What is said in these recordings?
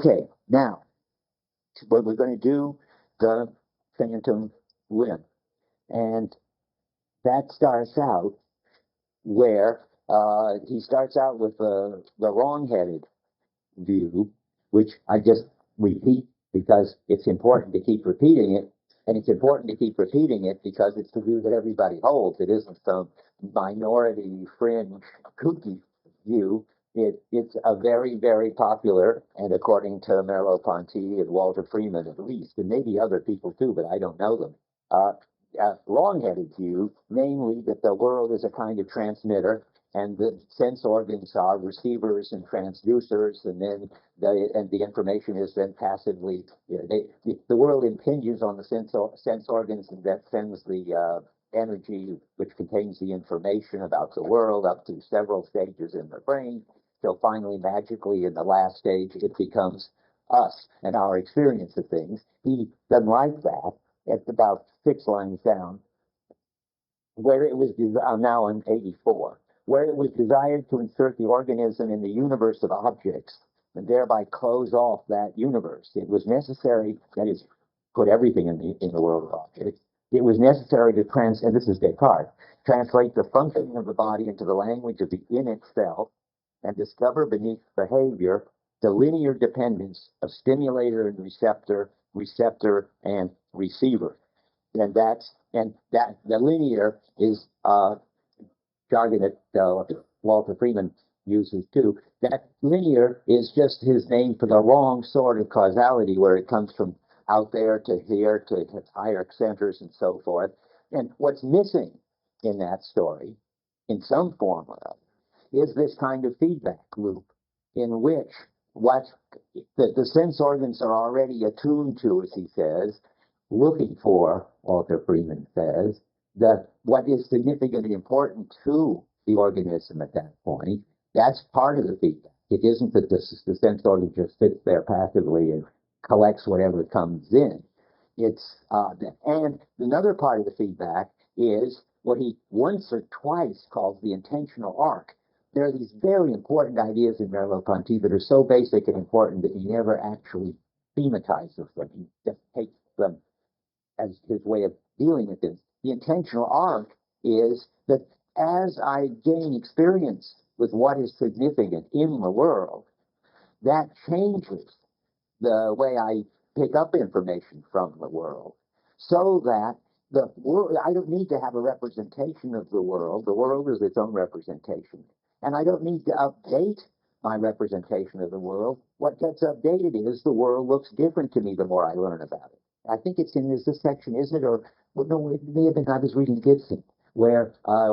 Okay, now, what we're going to do, the phantom limb. And that starts out where he starts out with the wrong-headed view, which I just repeat because it's important to keep repeating it. And it's important to keep repeating it because it's the view that everybody holds. It isn't some minority, fringe, kooky view. It's a very, very popular, and according to Merleau-Ponty and Walter Freeman at least, and maybe other people too, but I don't know them, wrong-headed view, namely that the world is a kind of transmitter, and the sense organs are receivers and transducers, and then the information is then passively, the world impinges on the sense organs, and that sends the energy which contains the information about the world up to several stages in the brain, till finally, magically, in the last stage, it becomes us and our experience of things. He doesn't like that. It's about 6 lines down, where it was, now in 84, where it was desired to insert the organism in the universe of objects and thereby close off that universe. It was necessary, that is, put everything in the world of objects. It was necessary to and this is Descartes, translate the functioning of the body into the language of the in itself and discover beneath behavior the linear dependence of stimulator and receptor, receptor and receiver. And that the linear is jargon that Walter Freeman uses too. That linear is just his name for the wrong sort of causality, where it comes from out there to here to higher centers and so forth. And what's missing in that story, in some form or other, is this kind of feedback loop in which the sense organs are already attuned to, as he says, looking for, Walter Freeman says, what is significantly important to the organism at that point. That's part of the feedback. It isn't that the sense organ just sits there passively and collects whatever comes in. It's and another part of the feedback is what he once or twice calls the intentional arc. There are these very important ideas in Merleau-Ponty that are so basic and important that he never actually thematizes them. He just takes them as his way of dealing with this. The intentional arc is that as I gain experience with what is significant in the world, that changes the way I pick up information from the world, so that the world, I don't need to have a representation of the world. The world is its own representation. And I don't need to update my representation of the world. What gets updated is the world looks different to me the more I learn about it. I think it's in this section, isn't it? Or well, no, it may have been, I was reading Gibson, where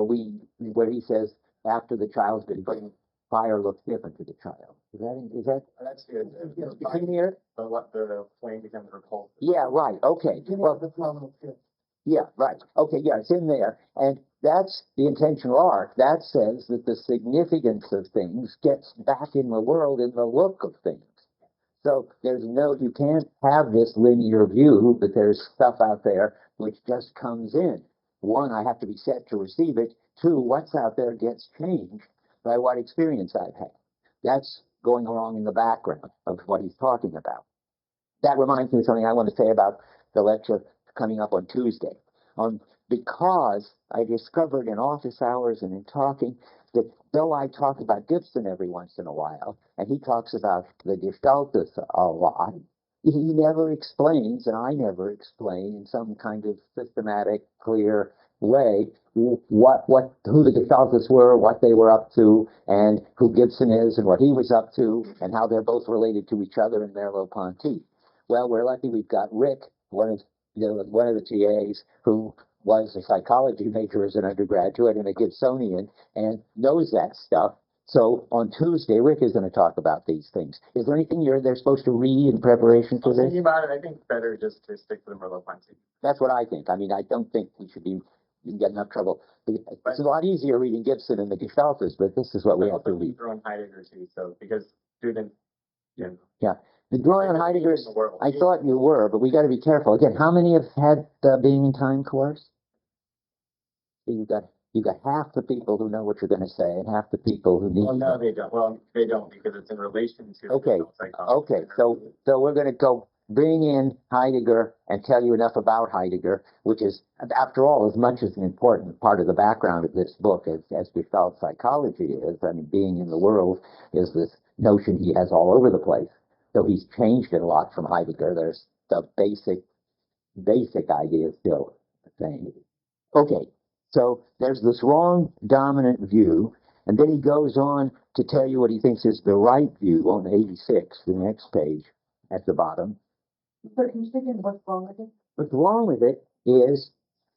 he says after the child's been born, fire looks different to the child. Is that that's good. in here? The flame becomes repulsive. Yeah, right. Okay. Well, yeah, right. Okay, yeah, it's in there. And that's the intentional arc. That says that the significance of things gets back in the world in the look of things. So you can't have this linear view that there's stuff out there which just comes in. One, I have to be set to receive it. Two, what's out there gets changed by what experience I've had. That's going along in the background of what he's talking about. That reminds me of something I want to say about the lecture coming up on Tuesday. Because I discovered in office hours and in talking that though I talk about Gibson every once in a while, and he talks about the Gestaltists a lot, he never explains, and I never explain in some kind of systematic, clear way who the Gestaltists were, what they were up to, and who Gibson is, and what he was up to, and how they're both related to each other in Merleau-Ponty. Well, we're lucky we've got Rick, one of the TAs, who was a psychology major as an undergraduate and a Gibsonian and knows that stuff. So on Tuesday, Rick is going to talk about these things. Is there anything they're supposed to read in preparation for this? Thinking about it, I think better just to stick to the Merleau-Ponty. That's what I think. I mean, I don't think we should be in enough trouble. It's a lot easier reading Gibson and the Gestaltists, but this is what we have to read. On Heidegger too, so because students, yeah. The drawing on Heidegger, I thought you were, but we got to be careful. Again, how many have had the Being in Time course? You've got You got half the people who know what you're going to say and half the people who need Well, to no, know. they don't. Well, they don't because it's in relation to Okay, adult psychology. okay, so we're going to go bring in Heidegger and tell you enough about Heidegger, which is, after all, as much as an important part of the background of this book as Gestalt psychology is. I mean, being in the world is this notion he has all over the place. So he's changed it a lot from Heidegger. There's the basic idea still the same. Okay, so there's this wrong dominant view, and then he goes on to tell you what he thinks is the right view on 86, the next page at the bottom. But he's thinking, what's wrong with it? What's wrong with it is,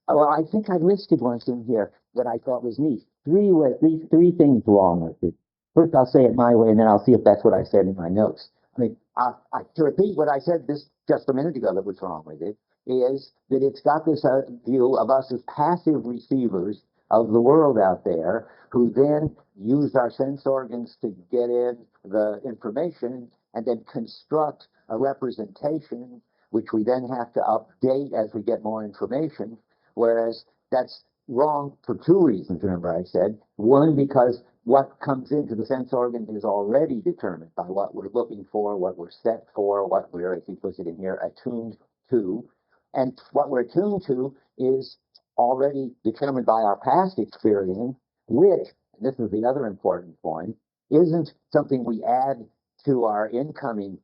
well, I think I listed one thing here that I thought was neat. Three things wrong with it. First, I'll say it my way, and then I'll see if that's what I said in my notes. I mean, to repeat what I said this just a minute ago that was wrong with it, is that it's got this view of us as passive receivers of the world out there, who then use our sense organs to get in the information and then construct a representation, which we then have to update as we get more information, whereas that's wrong for two reasons, remember I said. One, because what comes into the sense organ is already determined by what we're looking for, what we're set for, what we're, as he puts it in here, attuned to. And what we're attuned to is already determined by our past experience, which, and this is the other important point, isn't something we add to our incoming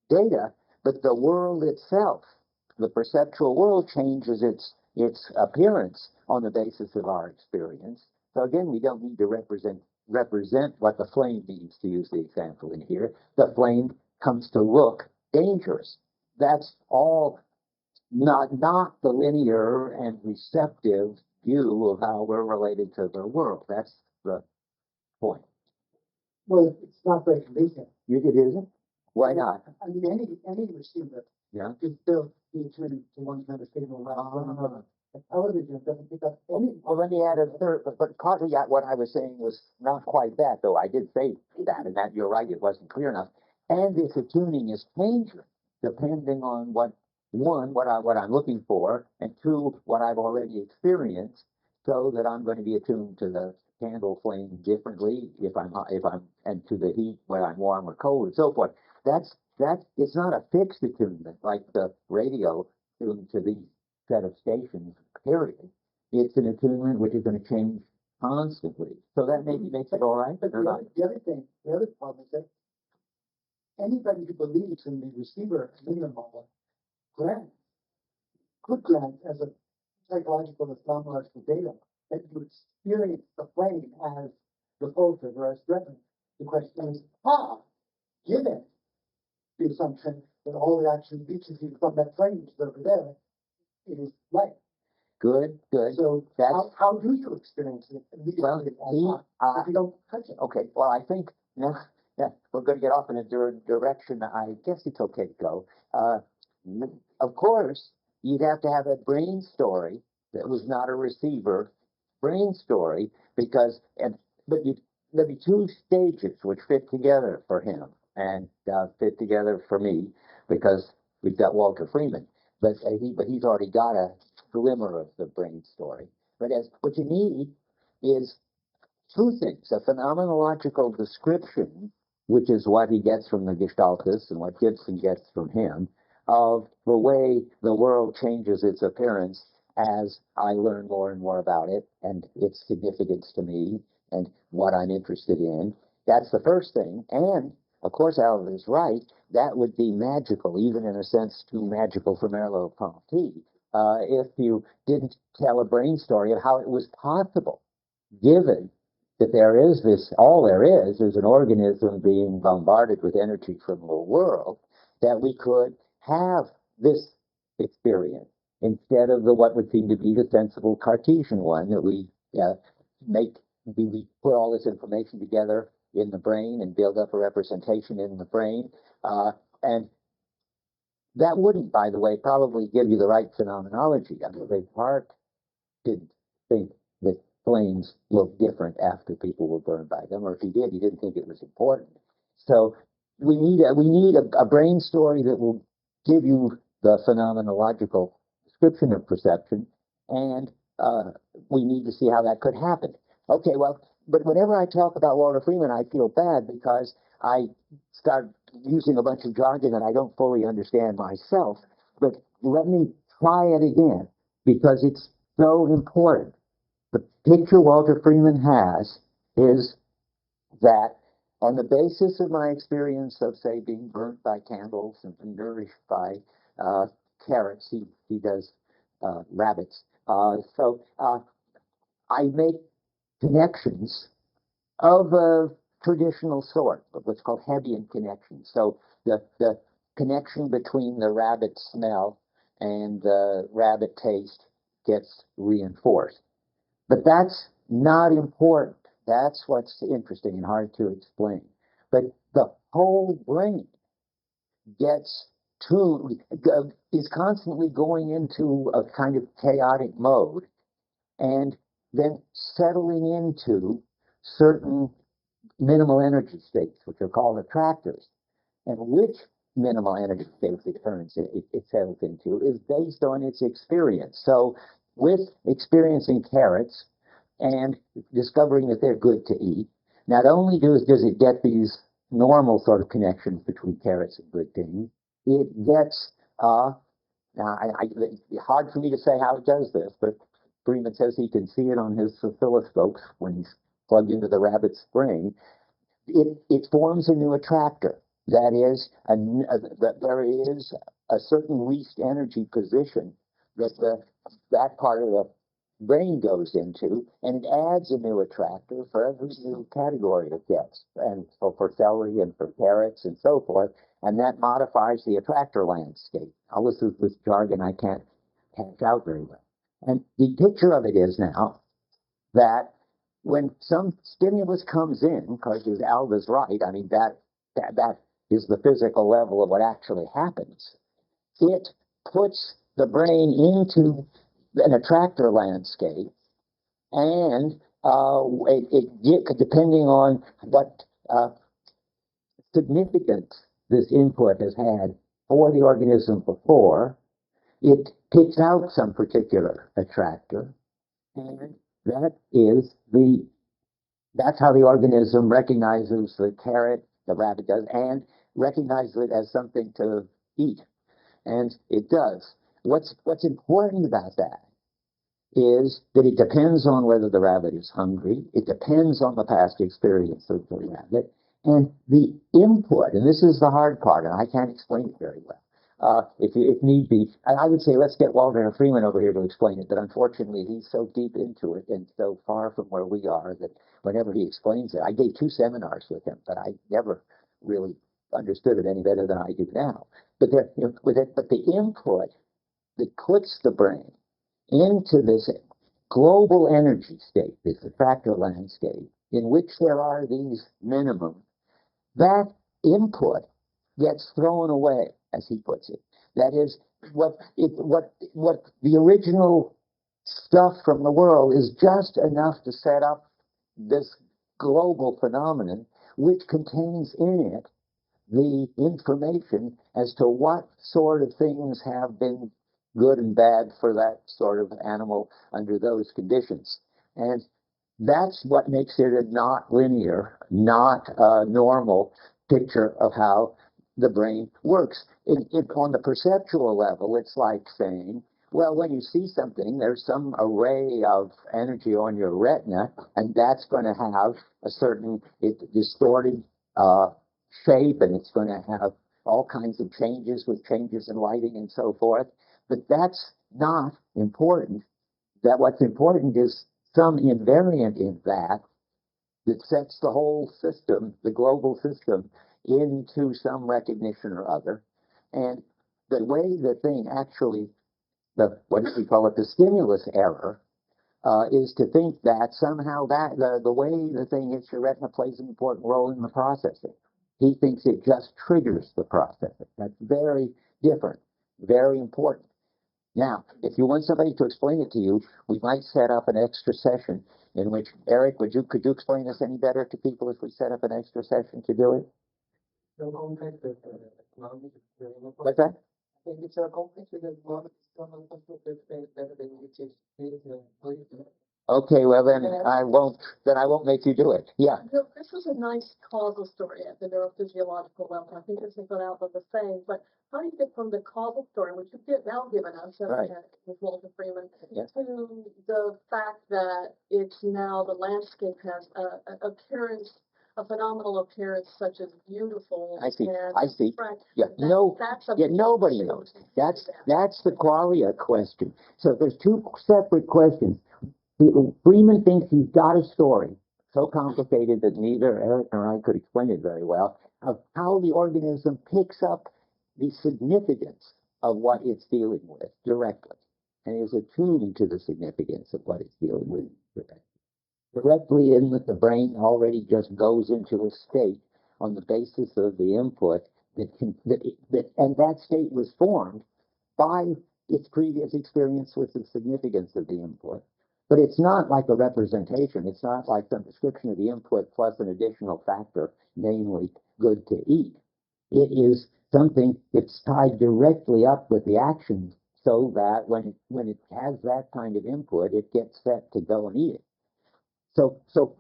data, but the world itself, the perceptual world, changes its appearance on the basis of our experience. So again, we don't need to represent what the flame means, to use the example in here. The flame comes to look dangerous. That's all not the linear and receptive view of how we're related to the world. That's the point. Well, it's not very convincing. It isn't? Why not? I mean, any receiver, yeah, could still be attuned to one kind of signal. Television doesn't pick up any. Well, let me add a third, but partly what I was saying was not quite that, though I did say that, and that you're right, it wasn't clear enough. And this attuning is changing depending on what I'm looking for, and two, what I've already experienced, so that I'm going to be attuned to the candle flame differently if I'm and to the heat when I'm warm or cold and so forth. That's it's not a fixed attunement like the radio tuned to these set of stations, period. It's an attunement which is going to change constantly. So that maybe makes it all right. But the other problem is that anybody who believes in the receiver minimal grant could grant as a psychological and phenomenological data that you experience the flame as repulsive or as threatening. The question is, given the assumption that all that actually reaches you from that flame, which is over there, it is light. Good. So how do you experience it immediately? Well, if you don't touch it. Okay. Well, I think yeah, we're going to get off in a direction. I guess it's okay to go. Of course, you'd have to have a brain story that was not a receiver brain story, because but there'd be two stages which fit together for him and fit together for me, because we've got Walter Freeman, but he's already got a glimmer of the brain story. But what you need is two things: a phenomenological description, which is what he gets from the Gestaltists and what Gibson gets from him, of the way the world changes its appearance as I learn more and more about it and its significance to me and what I'm interested in. That's the first thing. And, of course, Alan is right, that would be magical, even in a sense too magical for Merleau-Ponty, if you didn't tell a brain story of how it was possible, given that all there is an organism being bombarded with energy from the world, that we could have this experience instead of what would seem to be the sensible Cartesian one, that we we put all this information together in the brain and build up a representation in the brain. And that wouldn't, by the way, probably give you the right phenomenology. I mean, Descartes didn't think that flames looked different after people were burned by them, or if he did, he didn't think it was important. So we need a brain story that will give you the phenomenological description of perception, and we need to see how that could happen. Okay, well, but whenever I talk about Walter Freeman, I feel bad because I start using a bunch of jargon that I don't fully understand myself. But let me try it again because it's so important. The picture Walter Freeman has is that on the basis of my experience of, say, being burnt by candles and nourished by carrots, he does rabbits. I make connections of a traditional sort, of what's called Hebbian connections. So the connection between the rabbit smell and the rabbit taste gets reinforced. But that's not important. That's what's interesting and hard to explain. But the whole brain gets is constantly going into a kind of chaotic mode and then settling into certain minimal energy states, which are called attractors. And which minimal energy states it settles into is based on its experience. So with experiencing carrots and discovering that they're good to eat, not only does it get these normal sort of connections between carrots and good things, it gets now, it's hard for me to say how it does this, but Freeman says he can see it on his oscilloscopes when he's plugged into the rabbit's brain. It forms a new attractor. That is, that there is a certain least energy position that that part of the brain goes into, and it adds a new attractor for every new category it gets, and so for celery and for carrots and so forth, and that modifies the attractor landscape. All this is this jargon I can't hash out very well. And the picture of it is now that when some stimulus comes in, because Alva's right, I mean that is the physical level of what actually happens. It puts the brain into an attractor landscape, and depending on what significance this input has had for the organism before, it picks out some particular attractor, and that's how the organism recognizes the carrot, the rabbit does, and recognizes it as something to eat. And it does. What's important about that is that it depends on whether the rabbit is hungry. It depends on the past experience of the rabbit. And the input, and this is the hard part, and I can't explain it very well. If need be, and I would say let's get Walter Freeman over here to explain it, but unfortunately he's so deep into it and so far from where we are that whenever he explains it, I gave 2 seminars with him, but I never really understood it any better than I do now. But but the input that puts the brain into this global energy state, this attractor landscape, in which there are these minimums, that input gets thrown away, as he puts it. That is, what the original stuff from the world is just enough to set up this global phenomenon, which contains in it the information as to what sort of things have been good and bad for that sort of animal under those conditions. And that's what makes it a not linear, not normal picture of how the brain works. On the perceptual level, it's like saying, well, when you see something, there's some array of energy on your retina, and that's going to have a certain distorted shape, and it's going to have all kinds of changes with changes in lighting and so forth. But that's not important. That what's important is some invariant in that sets the whole system, the global system, into some recognition or other. And the way the thing actually, what do we call it, the stimulus error, is to think that somehow that the way the thing hits your retina plays an important role in the processing. He thinks it just triggers the processing. That's very different, very important. Now, if you want somebody to explain it to you, we might set up an extra session in which, Eric, could you explain this any better to people if we set up an extra session to do it? What's that? I think it's a complex with the Okay, well then I won't. Then I won't make you do it. Yeah. No, this was a nice causal story at the neurophysiological level. I think this is what Albert was saying. But how do you get from the causal story, which you've now given us Right. with Walter Freeman, Yeah. to the fact that it's now the landscape has a appearance, a phenomenal appearance such as beautiful. I see. And I see. abstract. Yeah. That's a Yeah. Nobody knows. That's the qualia question. So there's two separate questions. Freeman thinks he's got a story so complicated that neither Eric nor I could explain it very well, of how the organism picks up the significance of what it's dealing with directly, and is attuned to the significance of what it's dealing with directly in that the brain already just goes into a state on the basis of the input and that state was formed by its previous experience with the significance of the input. But it's not like a representation. It's not like some description of the input plus an additional factor, namely good to eat. It is something that's tied directly up with the action so that when it has that kind of input, it gets set to go and eat it. So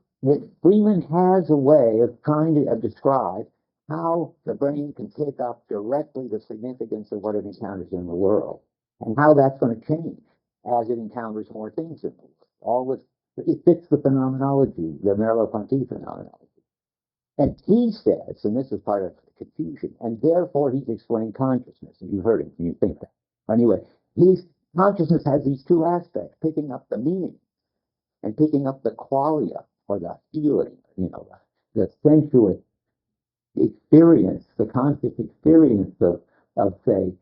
Freeman has a way of trying to describe how the brain can pick up directly the significance of what it encounters in the world, and how that's going to change as it encounters more things in the world. It fits the phenomenology, the Merleau-Ponty phenomenology. And he says, and this is part of the confusion, and therefore he's explained consciousness, and you heard him, and you think that. Anyway, consciousness has these two aspects, picking up the meaning and picking up the qualia, or the feeling, the sensuous experience, the conscious experience of say,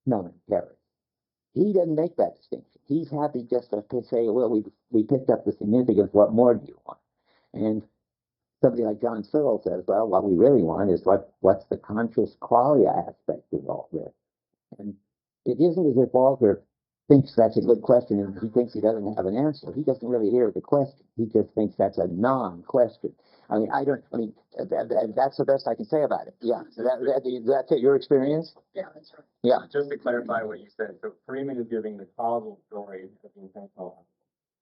smelling carrots. He doesn't make that distinction. He's happy just to say, well, we picked up the significance, what more do you want? And somebody like John Searle says, well, what we really want is what's the conscious qualia aspect of all this? And it isn't as if Walter thinks that's a good question and he thinks he doesn't have an answer. He doesn't really hear the question. He just thinks that's a non-question. That's the best I can say about it. Yeah. So that's it, your experience? Yeah, that's right. Yeah. Just to clarify what you said, so Freeman is giving the causal story of the intentional.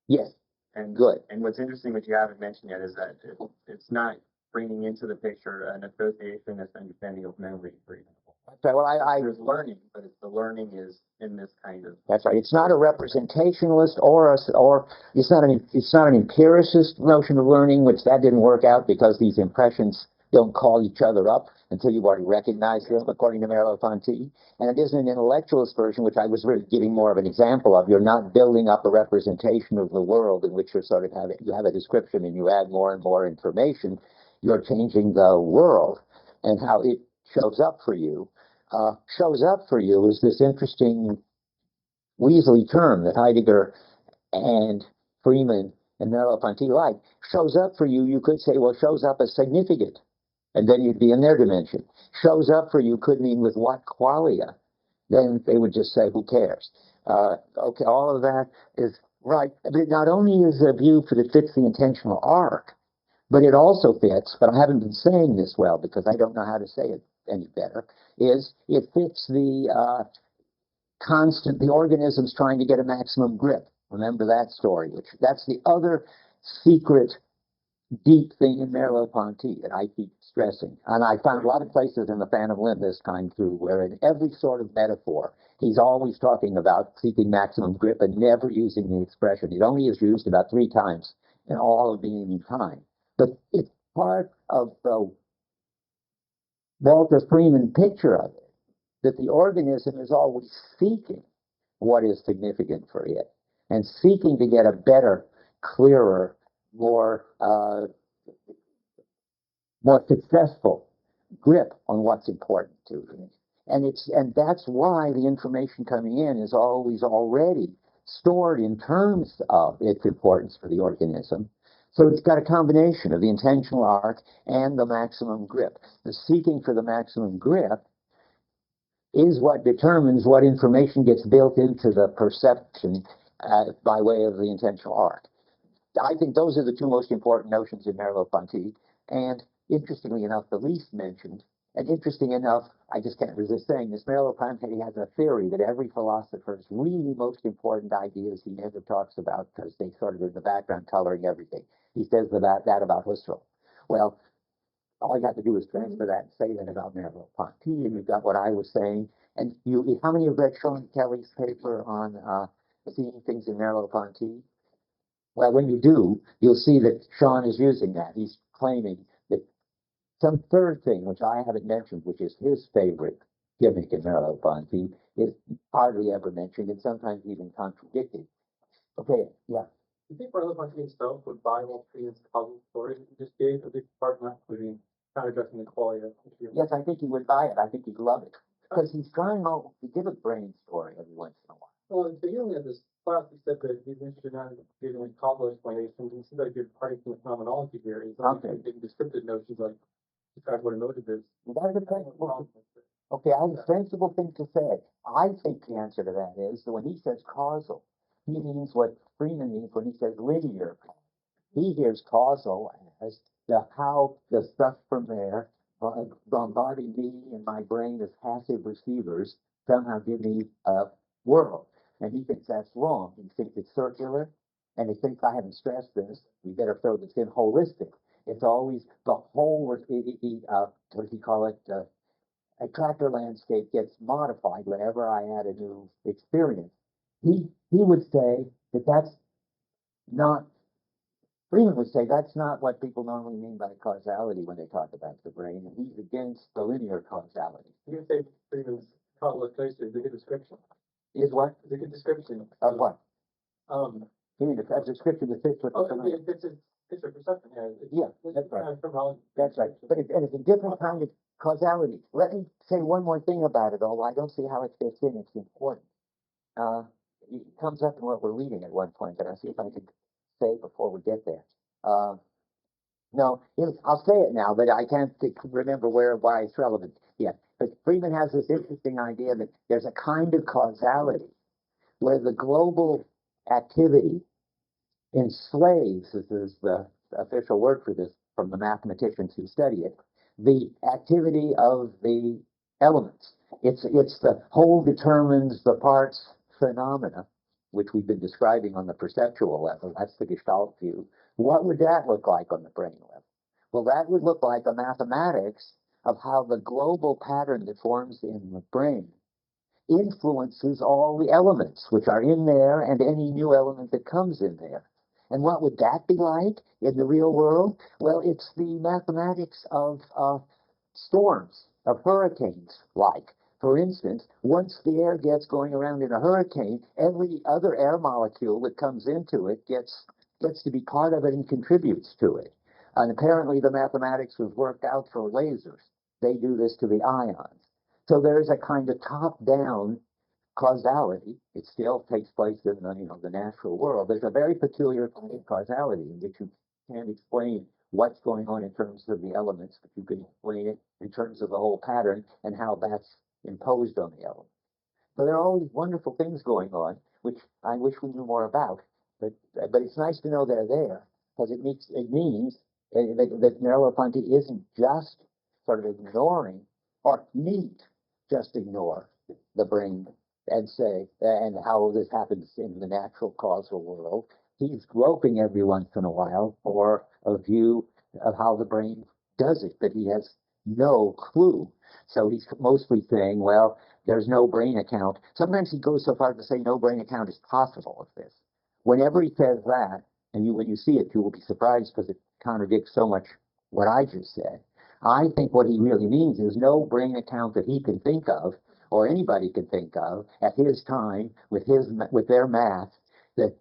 Yes. And good. And what's interesting, what you haven't mentioned yet, is that it's not bringing into the picture an associationist understanding of memory, for example. That's right. Well, there's learning, but the learning is in this kind of. That's right. It's not a representationalist or it's not an empiricist notion of learning, which that didn't work out because these impressions don't call each other up until you've already recognized them, according to Merleau-Ponty. And it isn't an intellectualist version, which I was really giving more of an example of. You're not building up a representation of the world in which you have a description and you add more and more information. You're changing the world and how it shows up for you. Is this interesting Weasley term that Heidegger and Freeman and Merleau-Ponty like. Shows up for you, you could say, well, shows up as significant, and then you'd be in their dimension. Shows up for you could mean with what qualia? Then they would just say, who cares? Okay, all of that is right. But not only is a view that fits the intentional arc, but it also fits, but I haven't been saying this well because I don't know how to say it any better, is it fits the the organism's trying to get a maximum grip. Remember that story, that's the other secret deep thing in Merleau-Ponty that I keep stressing. And I found a lot of places in the Phantom Limb this time through where in every sort of metaphor, he's always talking about seeking maximum grip and never using the expression. It only is used about 3 times in all of being time. But it's part of the Walter Freeman picture of it, that the organism is always seeking what is significant for it and seeking to get a better, clearer, more successful grip on what's important to it. And that's why the information coming in is always already stored in terms of its importance for the organism. So it's got a combination of the intentional arc and the maximum grip. The seeking for the maximum grip is what determines what information gets built into the perception by way of the intentional arc. I think those are the 2 most important notions in Merleau-Ponty, and interestingly enough, the least mentioned, and interesting enough, I just can't resist saying this. Merleau-Ponty has a theory that every philosopher's really most important ideas he never talks about because they sort of in the background coloring everything. He says that about Husserl. Well, all I got to do is transfer that and say that about Merleau-Ponty, and you've got what I was saying. And how many have read Sean Kelly's paper on seeing things in Merleau-Ponty? Well, when you do, you'll see that Sean is using that. He's claiming that some third thing, which I haven't mentioned, which is his favorite gimmick in Merleau-Ponty, is hardly ever mentioned and sometimes even contradicted. Okay, yeah. Do you think Merleau-Ponty himself would buy all three causal stories you just gave, a big part not including kind of addressing the qualia? Yes, I think he would buy it. I think he'd love it. Because he's trying to give a brain story every once in a while. Well, at the beginning of this class, you said that he's interested in giving like causal explanations, and it seems like you're parting from the phenomenology here. He's not taking descriptive notions like describe what a motive is. That's a principle. Okay, I have a sensible thing to say. I think the answer to that is that when he says causal, he means what Freeman means when he says linear. He hears causal as how the stuff from there bombarding me and my brain as passive receivers somehow give me a world. And he thinks that's wrong. He thinks it's circular, and he thinks I haven't stressed this. We better throw this in holistic. It's always the whole, what does he call it? A tractor landscape gets modified whenever I add a new experience. He would say that that's not, Freeman would say that's not what people normally mean by causality when they talk about the brain, and he's against the linear causality. You say Freeman's causal explanation is a good description. Is what? It's a good description. Of what? You mean a description that fits with the phenomenon? It's a perception, yeah. That's right. That's right. But it's a different kind of causality. Let me say one more thing about it, although I don't see how it fits in. It's important. It comes up in what we're reading at one point, but I'll see if I can say it before we get there. No, I'll say it now, but I can't remember why it's relevant yet. But Freeman has this interesting idea that there's a kind of causality where the global activity enslaves, this is the official word for this from the mathematicians who study it, the activity of the elements. It's the whole determines the parts phenomena, which we've been describing on the perceptual level. That's the Gestalt view. What would that look like on the brain level? Well, that would look like a mathematics of how the global pattern that forms in the brain influences all the elements which are in there and any new element that comes in there. And what would that be like in the real world? Well, it's the mathematics of storms, of hurricanes, like. For instance, once the air gets going around in a hurricane, every other air molecule that comes into it gets to be part of it and contributes to it. And apparently the mathematics was worked out for lasers. They do this to the ions. So there's a kind of top-down causality. It still takes place in the natural world. There's a very peculiar kind of causality in which you can't explain what's going on in terms of the elements, but you can explain it in terms of the whole pattern and how that's imposed on the elements. So there are all these wonderful things going on, which I wish we knew more about. But it's nice to know they're there, because it means that Merleau-Ponty isn't just sort of ignoring, or need just ignore the brain and say, and how this happens in the natural causal world. He's groping every once in a while for a view of how the brain does it, but he has no clue. So he's mostly saying, well, there's no brain account. Sometimes he goes so far to say no brain account is possible of this. Whenever he says that, and when you see it, you will be surprised because it contradicts so much what I just said. I think what he really means is no brain account that he can think of, or anybody can think of at his time with their math, that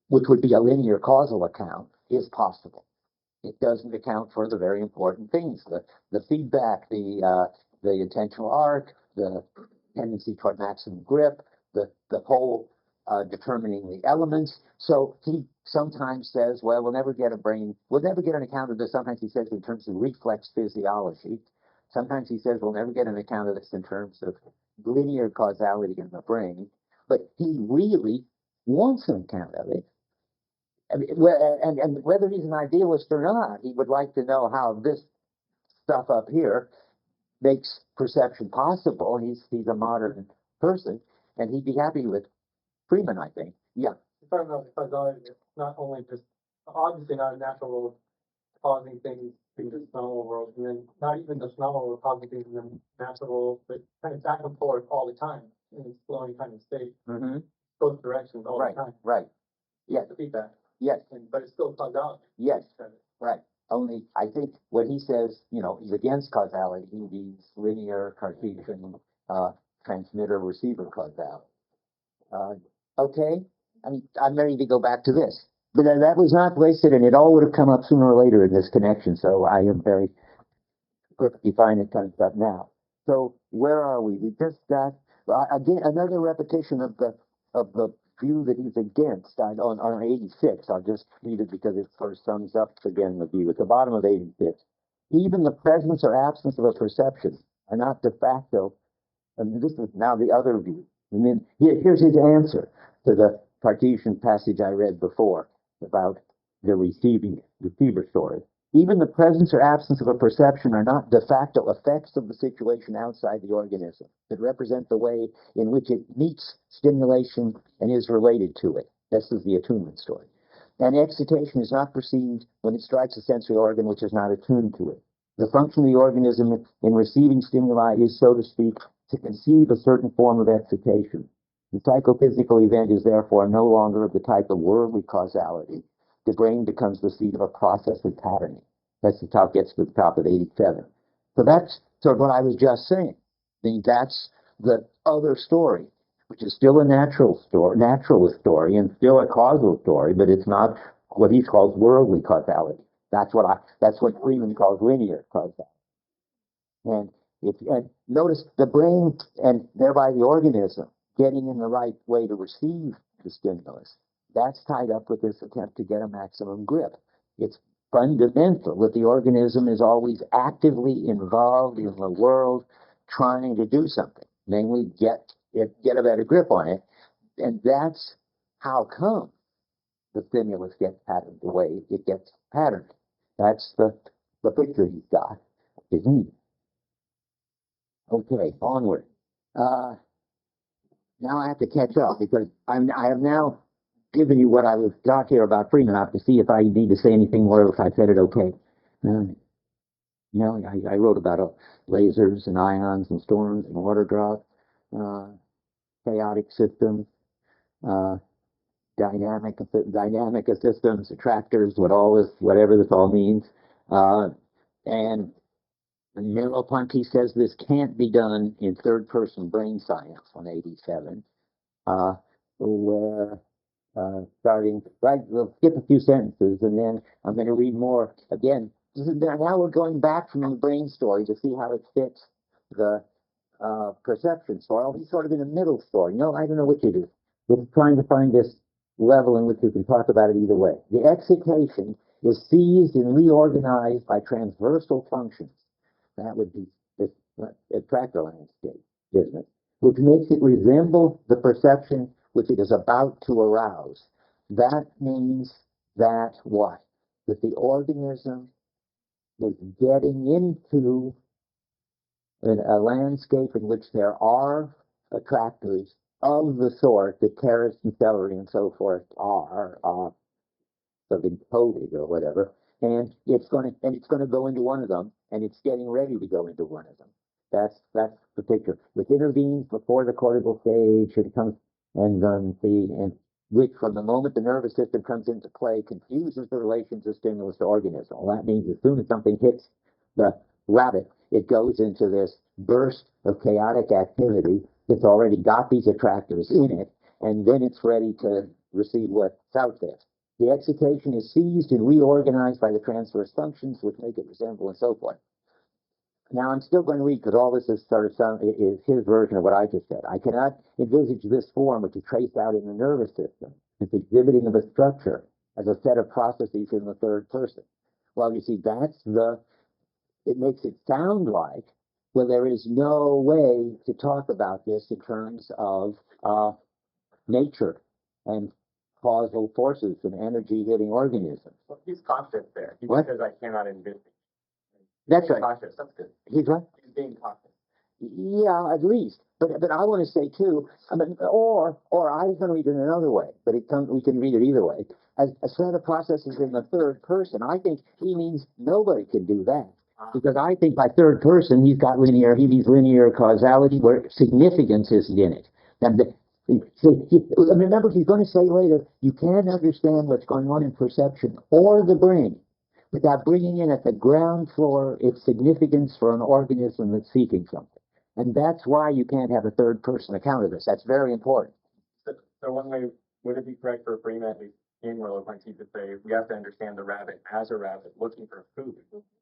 which would be a linear causal account, is possible. It doesn't account for the very important things: the feedback, the intentional arc, the tendency toward maximum grip, the whole determining the elements. So he sometimes says, well, we'll never get an account of this. Sometimes he says in terms of reflex physiology. Sometimes he says we'll never get an account of this in terms of linear causality in the brain. But he really wants an account of it. I mean, and whether he's an idealist or not, he would like to know how this stuff up here makes perception possible. He's a modern person, and he'd be happy with Freeman, I think. Yeah. You're talking about the causality, it's not only just, obviously not a natural world causing things in the phenomenal world, and then not even the phenomenal world causing things in the natural world, but kind of back and forth all the time in this flowing kind of state, Mm-hmm. both directions all Right. the time. Right. Yes. The feedback. Yes. But it's still causality. Yes. Right. Only I think when he says, he's against causality, he means linear Cartesian transmitter receiver causality. Okay. I mean, I'm ready to go back to this, but that was not wasted, and it all would have come up sooner or later in this connection. So I am very perfectly fine. It comes up now. So where are we? We just got again another repetition of the view that he's against on 86. I'll just read it because it sort of sums up again the view at the bottom of 86. Even the presence or absence of a perception are not de facto. And this is now the other view. And then here's his answer to the Cartesian passage I read before about the receiver story. Even the presence or absence of a perception are not de facto effects of the situation outside the organism that represent the way in which it meets stimulation and is related to it. This is the attunement story. And excitation is not perceived when it strikes a sensory organ which is not attuned to it. The function of the organism in receiving stimuli is, so to speak, to conceive a certain form of excitation. The psychophysical event is therefore no longer of the type of worldly causality. The brain becomes the seat of a process of patterning. That's the top, gets to the top of 87. So that's sort of what I was just saying. I mean, that's the other story, which is still a naturalist story and still a causal story, but it's not what he calls worldly causality. That's what Freeman calls linear causality. And notice the brain and thereby the organism getting in the right way to receive the stimulus. That's tied up with this attempt to get a maximum grip. It's fundamental that the organism is always actively involved in the world, trying to do something, namely get a better grip on it. And that's how come the stimulus gets patterned the way it gets patterned. That's the picture he's got, isn't he? Okay, onward. Now I have to catch up because I have now given you what I was got here about Freeman. I have to see if I need to say anything more, if I said it okay. I wrote about lasers and ions and storms and water drops, chaotic systems, uh, dynamic systems, attractors, whatever this all means. And Merleau-Ponty says this can't be done in third-person brain science on 87. Where starting right, we'll skip a few sentences, and then I'm going to read more again. Now we're going back from the brain story to see how it fits the perception story. He's sort of in the middle story. No, I don't know which it is. We're trying to find this level in which we can talk about it either way. The excitation is seized and reorganized by transversal functions. That would be this attractor landscape business, which makes it resemble the perception which it is about to arouse. That means that what? That the organism is getting into a landscape in which there are attractors of the sort that carrots and celery and so forth are sort of encoded or whatever, and it's going to go into one of them, and it's getting ready to go into one of them. That's the picture. Which intervenes before the cortical stage, it comes and which from the moment the nervous system comes into play confuses the relations of stimulus to organism. Well, that means as soon as something hits the rabbit, it goes into this burst of chaotic activity that's already got these attractors in it, and then it's ready to receive what's out there. The excitation is seized and reorganized by the transverse functions, which make it resemble and so forth. Now, I'm still going to read because all this is is his version of what I just said. I cannot envisage this form, which is traced out in the nervous system, as exhibiting of a structure as a set of processes in the third person. Well, you see, it makes it sound like, well, there is no way to talk about this in terms of nature and causal forces and energy hitting organisms. Well, he's confident there. He What? says I cannot envisage. That's right. Cautious, that's good. He's what? He's being cautious. Yeah, at least. But I want to say too. I mean, or I was going to read it another way, but we can read it either way. As a set of processes in the third person, I think he means nobody can do that. Because I think by third person, he means linear causality where significance isn't in it. And remember, he's going to say later, you can't understand what's going on in perception or the brain without bringing in at the ground floor its significance for an organism that's seeking something. And that's why you can't have a third person account of this. That's very important. So one way, would it be correct for Freeman, at least in Merleau-Ponty, to say we have to understand the rabbit as a rabbit looking for food,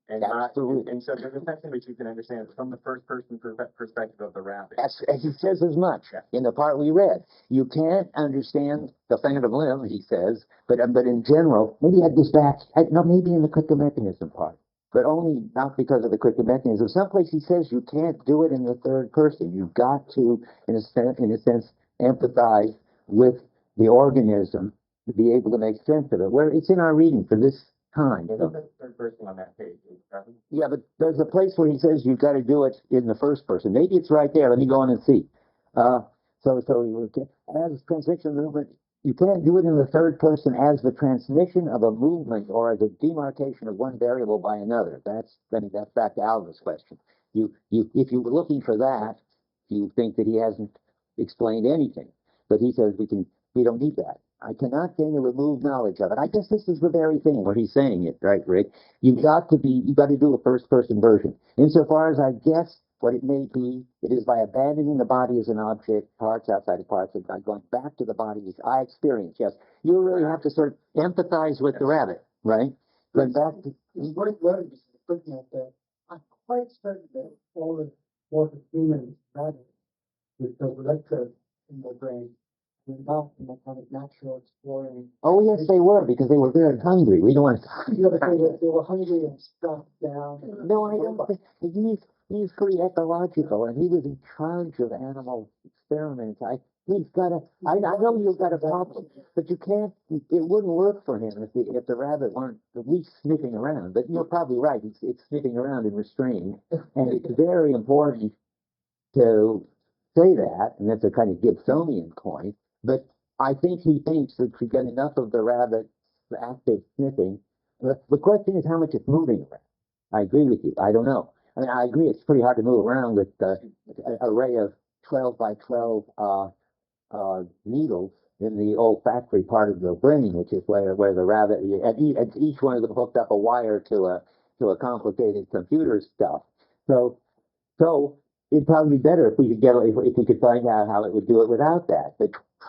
and Absolutely. and so there's a sense in which you can understand it from the first person perspective of the rabbit. As he says as much in the part we read. You can't understand the phantom limb, he says, but in general, maybe add this back, no, maybe in the quicker mechanism part, but only not because of the quicker mechanism. Someplace he says you can't do it in the third person. You've got to, in a sense, empathize with the organism to be able to make sense of it. Where it's in our reading for this time. There's a third person on that page. Yeah, but there's a place where he says you've got to do it in the first person. Maybe it's right there. Let me go on and see. As transmission movement, you can't do it in the third person as the transmission of a movement or as a demarcation of one variable by another. That's back to Alva's question. If you were looking for that, you think that he hasn't explained anything. But he says we don't need that. I cannot gain a removed knowledge of it. I guess this is the very thing where he's saying it, right, Rick? You've got to do a first person version. Insofar as I guess what it may be, it is by abandoning the body as an object, parts outside of parts, and by going back to the body as I experience. Yes, you really have to sort of empathize with the rabbit, right? Going back to it's very learned looking at that. I'm quite certain that all the work of humans rabbit with those electrodes in their brain were not in that kind of natural exploring. Oh yes, they were, because they were very hungry. We don't want to. You know, they were hungry and stuck down. No, I don't think he's pretty ecological, and he was in charge of animal experiments. I know you've got a problem, but you can't. It wouldn't work for him if the rabbit weren't at least sniffing around. But you're probably right. It's sniffing around and restrained, and it's very important to say that, and that's a kind of Gibsonian point. But I think he thinks that you get enough of the rabbit active sniffing. The question is how much it's moving around. I agree with you. I don't know. I mean, I agree it's pretty hard to move around with an array of 12 by 12 needles in the olfactory part of the brain, which is where the rabbit, and each one of them hooked up a wire to a complicated computer stuff. So it'd probably be better if we could find out how it would do it without that.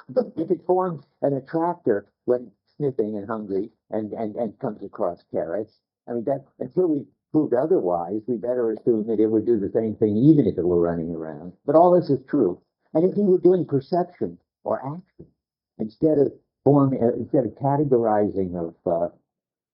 But if it forms an attractor when sniffing and hungry and comes across carrots, I mean that until we proved otherwise, we better assume that it would do the same thing even if it were running around. But all this is true. And if he were doing perception or action instead of categorizing of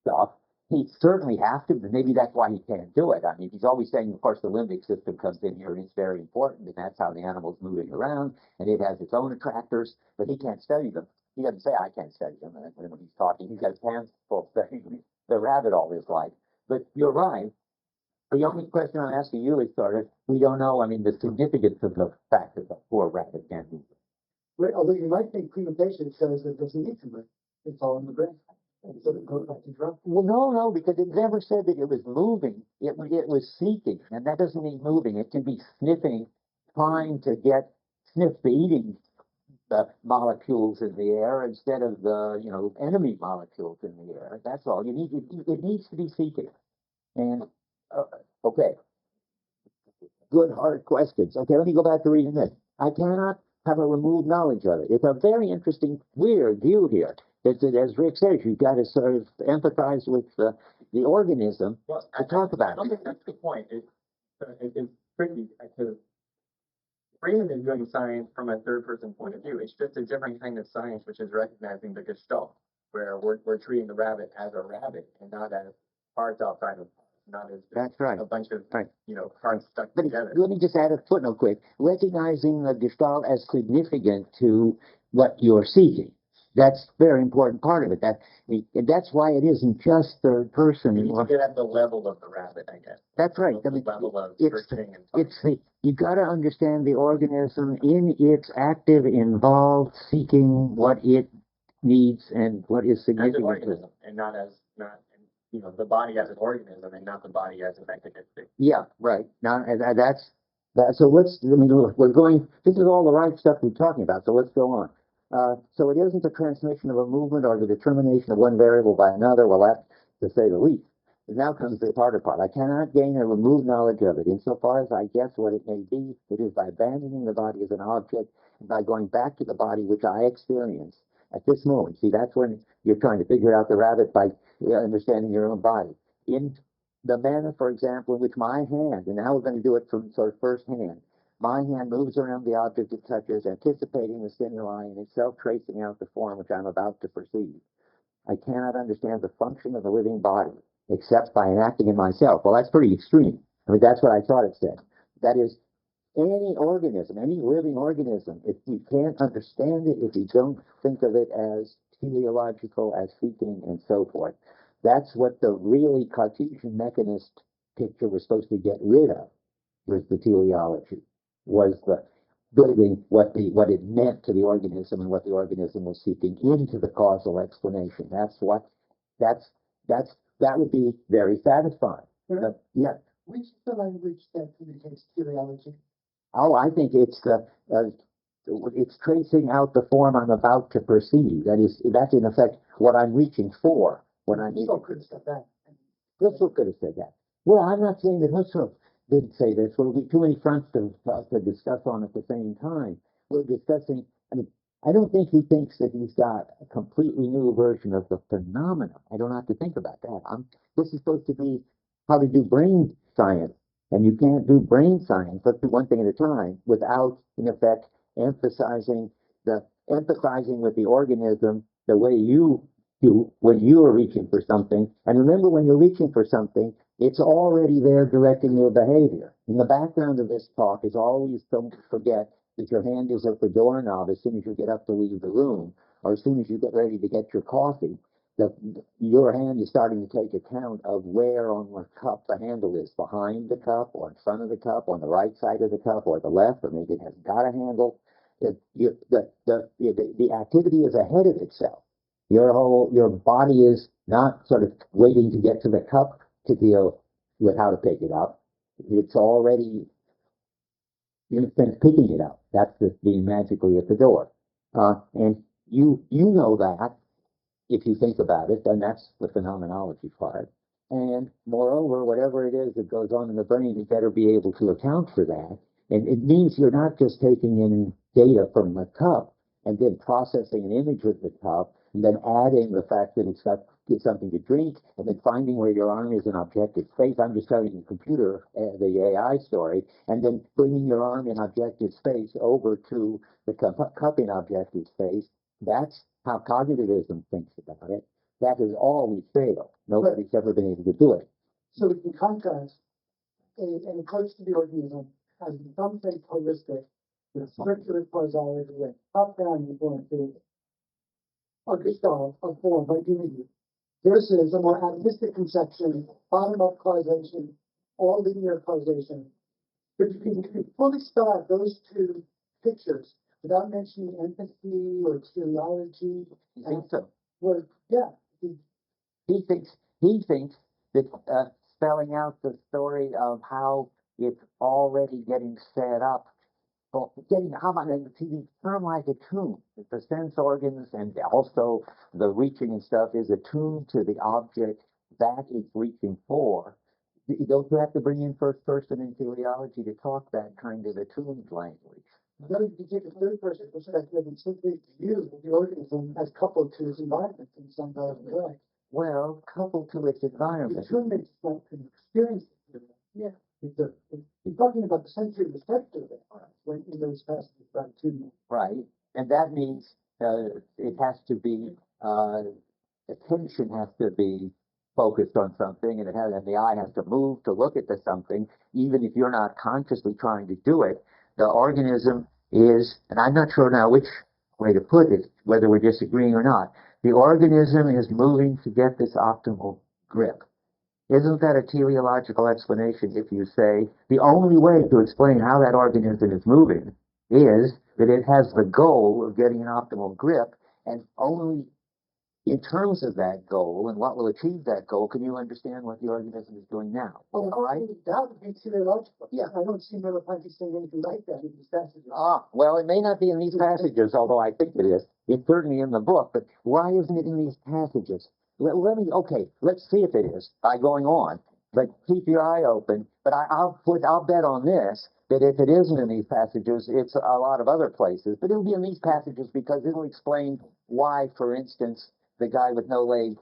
stuff, he'd certainly have to, but maybe that's why he can't do it. I mean, he's always saying, of course, the limbic system comes in here and it's very important, and that's how the animal's moving around, and it has its own attractors, but he can't study them. He doesn't say, I can't study them. When he's talking, he's got his hands full studying the rabbit all his life. But you're right. The only question I'm asking you is sort of, we don't know, I mean, the significance of the fact that the poor rabbit can't move. Right, although you might think premeditation says it doesn't need to move. It's all in the brain. And so it goes back to drug. Well, no, because it never said that it was moving. It was seeking, and that doesn't mean moving. It can be sniffing, trying to sniff the eating molecules in the air instead of the enemy molecules in the air. That's all. It needs to be seeking. And okay, good hard questions. Okay, let me go back to reading this. I cannot have a removed knowledge of it. It's a very interesting, weird view here. As Rick says, you've got to sort of empathize with the organism to talk about it. I don't think that's the point. It's tricky because Freeman is doing science from a third-person point of view. It's just a different kind of science, which is recognizing the gestalt, where we're treating the rabbit as a rabbit and not as parts outside of parts, not as That's right. a bunch of Right. parts stuck But together. let me just add a footnote quick. Recognizing the gestalt as significant to what you're seeking. That's a very important part of it. That's why it isn't just third person. You need to get at the level of the rabbit, I guess. That's right. The level of it's friction and you got to understand the organism in its active, involved, seeking what it needs and what is as an significant. organism, and not the body as an organism, and not the body as a mechanistic. Yeah, right. Now that's that. So we're going. This is all the right stuff we're talking about. So let's go on. So it isn't the transmission of a movement or the determination of one variable by another. Well, that's to say the least. And now comes the harder part. I cannot gain or remove knowledge of it. Insofar as I guess what it may be, it is by abandoning the body as an object and by going back to the body which I experience at this moment. See, that's when you're trying to figure out the rabbit by understanding your own body. In the manner, for example, in which my hand, and now we're going to do it from sort of first hand, my hand moves around the object it touches, anticipating the stimuli and itself tracing out the form which I'm about to perceive. I cannot understand the function of the living body except by enacting it myself. Well, that's pretty extreme. I mean, that's what I thought it said. That is, any organism, any living organism, if you can't understand it, if you don't think of it as teleological, as seeking, and so forth, that's what the really Cartesian mechanist picture was supposed to get rid of, was the teleology, was the building what it meant to the organism and what the organism was seeking into the causal explanation. That would be very satisfying. But, yeah. Which is the language that indicates teleology? Oh, I think it's tracing out the form I'm about to perceive. That's in effect what I'm reaching for when I'm. Husserl could have said that. Husserl could have said that. Well, I'm not saying that Husserl didn't say this. There will be too many fronts to discuss on at the same time. We're discussing. I mean, I don't think he thinks that he's got a completely new version of the phenomenon. I don't have to think about that. This is supposed to be how to do brain science. And you can't do brain science, let's do one thing at a time, without, in effect, empathizing with the organism the way you do when you are reaching for something. And remember, when you're reaching for something, it's already there directing your behavior. In the background of this talk is always, don't forget that your hand is at the doorknob as soon as you get up to leave the room, or as soon as you get ready to get your coffee. Your hand is starting to take account of where on the cup the handle is, behind the cup, or in front of the cup, on the right side of the cup, or the left, or maybe it hasn't got a handle. The activity is ahead of itself. Your body is not sort of waiting to get to the cup to deal with how to pick it up. It's already, in a sense, picking it up. That's just being magically at the door. And you know that. If you think about it, then that's the phenomenology part. And moreover, whatever it is that goes on in the brain, you better be able to account for that. And it means you're not just taking in data from the cup and then processing an image with the cup and then adding the fact that it's something to drink and then finding where your arm is in objective space. I'm just telling the computer, the AI story, and then bringing your arm in objective space over to the cup in objective space. That's how cognitivism thinks about it. That is always failed. Nobody's ever been able to do it. So in contrast, an approach to the organism has become very holistic with circular causality and top-down you're going to a gestalt of form, like unity, versus a more atomistic conception, bottom-up causation, all linear causation. But you can fully spell out those two pictures without mentioning empathy or teleology. You think so? Well, yeah. He thinks that spelling out the story of how it's already getting set up, well, how about the term like attuned, that the sense organs and also the reaching and stuff is attuned to the object that it's reaching for. Don't you have to bring in first person and teleology to talk that kind of attuned language? Then if you take a third person perspective and simply view the organism as coupled to its environment in some way. Well, coupled to its environment. Attunement is like an experience. Yeah. He's talking about the sensory receptor when in those passages about attunement. Right, and that means it has to be attention has to be focused on something, and the eye has to move to look at the something, even if you're not consciously trying to do it. The organism is, and I'm not sure now which way to put it, whether we're disagreeing or not. The organism is moving to get this optimal grip. Isn't that a teleological explanation if you say the only way to explain how that organism is moving is that it has the goal of getting an optimal grip, and only in terms of that goal and what will achieve that goal can you understand what the organism is doing now? Oh, Right? that would be teleological. Yeah. I don't see Merleau-Ponty saying anything like that in these passages. Well, it may not be in these passages, although I think it is. It's certainly in the book, but why isn't it in these passages? Let's see if it is by going on. But keep your eye open. But I'll bet on this, that if it isn't in these passages, it's a lot of other places. But it'll be in these passages because it'll explain why, for instance, the guy with no legs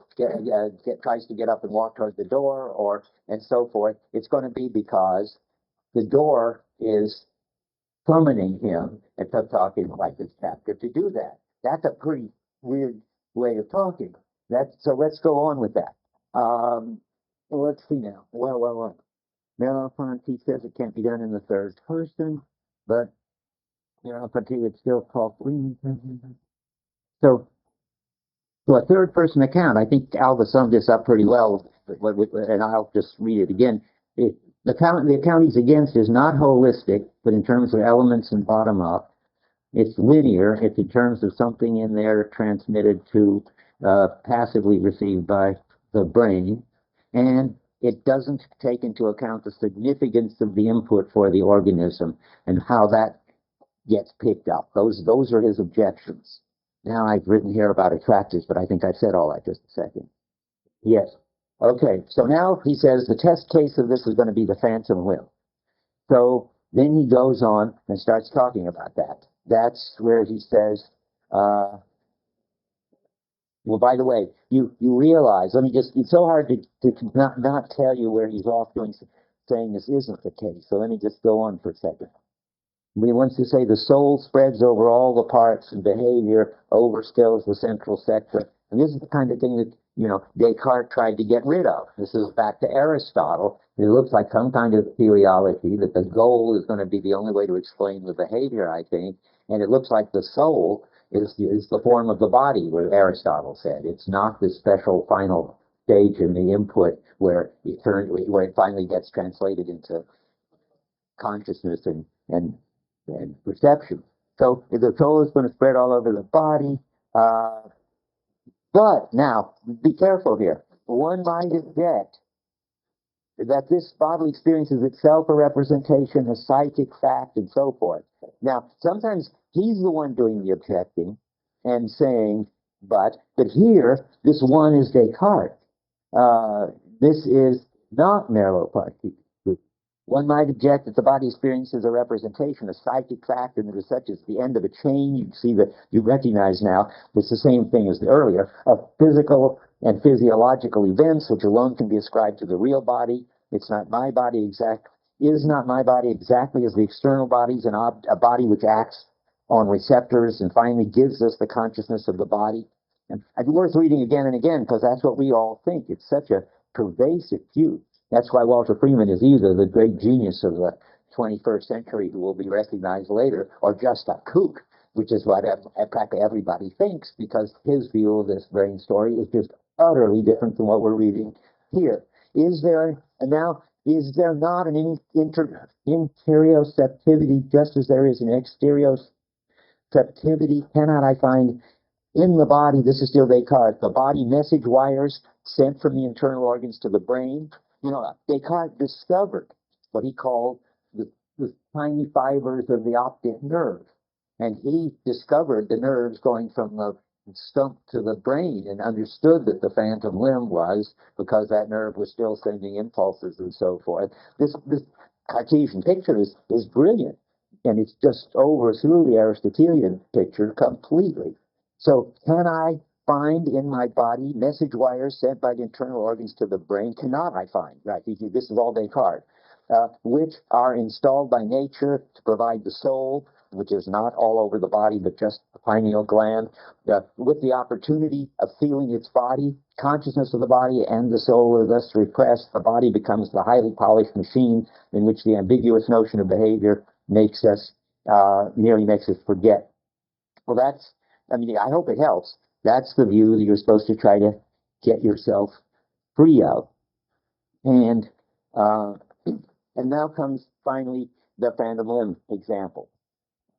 tries to get up and walk toward the door, or and so forth. It's going to be because the door is summoning him and talking like this chapter to do that. That's a pretty weird way of talking. So let's go on with that. Let's see now. Well. Merleau-Ponty says it can't be done in the third person, but Merleau-Ponty would still call Freeman. So a third person account, I think Alva summed this up pretty well, and I'll just read it again. The account he's against is not holistic, but in terms of elements and bottom up. It's linear. It's in terms of something in there transmitted to passively received by the brain. And it doesn't take into account the significance of the input for the organism and how that gets picked up. Those are his objections. Now I've written here about attractors, but I think I've said all that just a second. Yes. Okay, so now he says the test case of this is going to be the phantom limb. So then he goes on and starts talking about that. That's where he says, well, by the way, you realize, it's so hard to not tell you where he's off doing, saying this isn't the case. So let me just go on for a second. We want to say the soul spreads over all the parts and behavior overstills the central sector. And this is the kind of thing that, Descartes tried to get rid of. This is back to Aristotle. It looks like some kind of teleology that the goal is going to be the only way to explain the behavior, I think. And it looks like the soul is the form of the body, where Aristotle said. It's not this special final stage in the input where it finally gets translated into consciousness and perception. So the soul is going to spread all over the body. But now, be careful here. One might object that this bodily experience is itself a representation, a psychic fact, and so forth. Now, sometimes he's the one doing the objecting and saying, but here, this one is Descartes. This is not Merleau-Ponty. One might object that the body experience is a representation, a psychic fact, and that as such is the end of a chain. You see that you recognize now it's the same thing as the earlier of physical and physiological events, which alone can be ascribed to the real body. It's not my body is not my body exactly as the external bodies, a body which acts on receptors and finally gives us the consciousness of the body. And it's worth reading again and again because that's what we all think. It's such a pervasive view. That's why Walter Freeman is either the great genius of the 21st century who will be recognized later, or just a kook, which is what practically everybody thinks, because his view of this brain story is just utterly different from what we're reading here. Is there not an interoceptivity just as there is an exteroceptivity? Cannot I find in the body, this is still Descartes, the body message wires sent from the internal organs to the brain? Descartes discovered what he called the tiny fibers of the optic nerve. And he discovered the nerves going from the stump to the brain and understood that the phantom limb was because that nerve was still sending impulses and so forth. This Cartesian picture is brilliant. And it's just overthrew the Aristotelian picture completely. So can I find in my body message wires sent by the internal organs to the brain? Cannot I find? Right, this is all Descartes. Which are installed by nature to provide the soul, which is not all over the body, but just the pineal gland, with the opportunity of feeling its body. Consciousness of the body and the soul are thus repressed. The body becomes the highly polished machine in which the ambiguous notion of behavior nearly makes us forget. Well, I mean, I hope it helps. That's the view that you're supposed to try to get yourself free of. And uh, and now comes finally the phantom limb example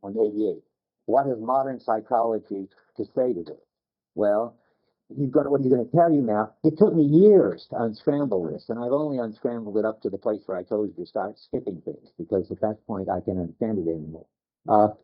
on 88. What has modern psychology to say to this? Well, what he's going to tell you now. It took me years to unscramble this, and I've only unscrambled it up to the place where I told you to start skipping things, because at that point I can't understand it anymore. To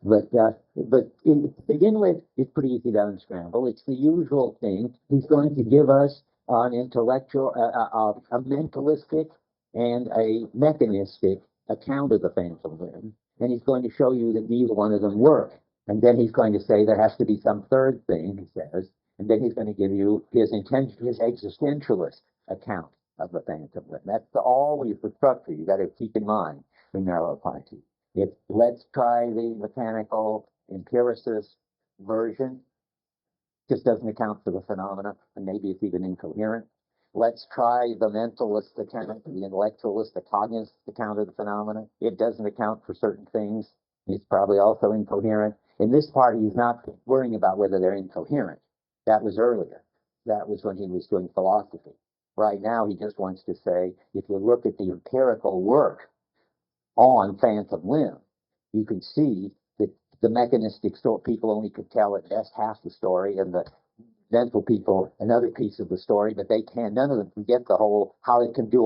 begin with, it's pretty easy to unscramble. It's the usual thing. He's going to give us an intellectual, a mentalistic and a mechanistic account of the phantom limb, and he's going to show you that neither one of them work. And then he's going to say there has to be some third thing, he says, and then he's going to give you his existentialist account of the phantom limb. That's always the structure you got to keep in mind in Merleau-Ponty. It's let's try the mechanical empiricist version, just doesn't account for the phenomena, and maybe it's even incoherent. Let's try the mentalist account, the intellectualist, the cognitive account of the phenomena. It doesn't account for certain things. It's probably also incoherent. In this part, he's not worrying about whether they're incoherent. That was earlier. That was when he was doing philosophy. Right now, he just wants to say, if you look at the empirical work on phantom limb, you can see that the mechanistic people only could tell at best half the story, and the mental people another piece of the story, but none of them can get the whole, how it can do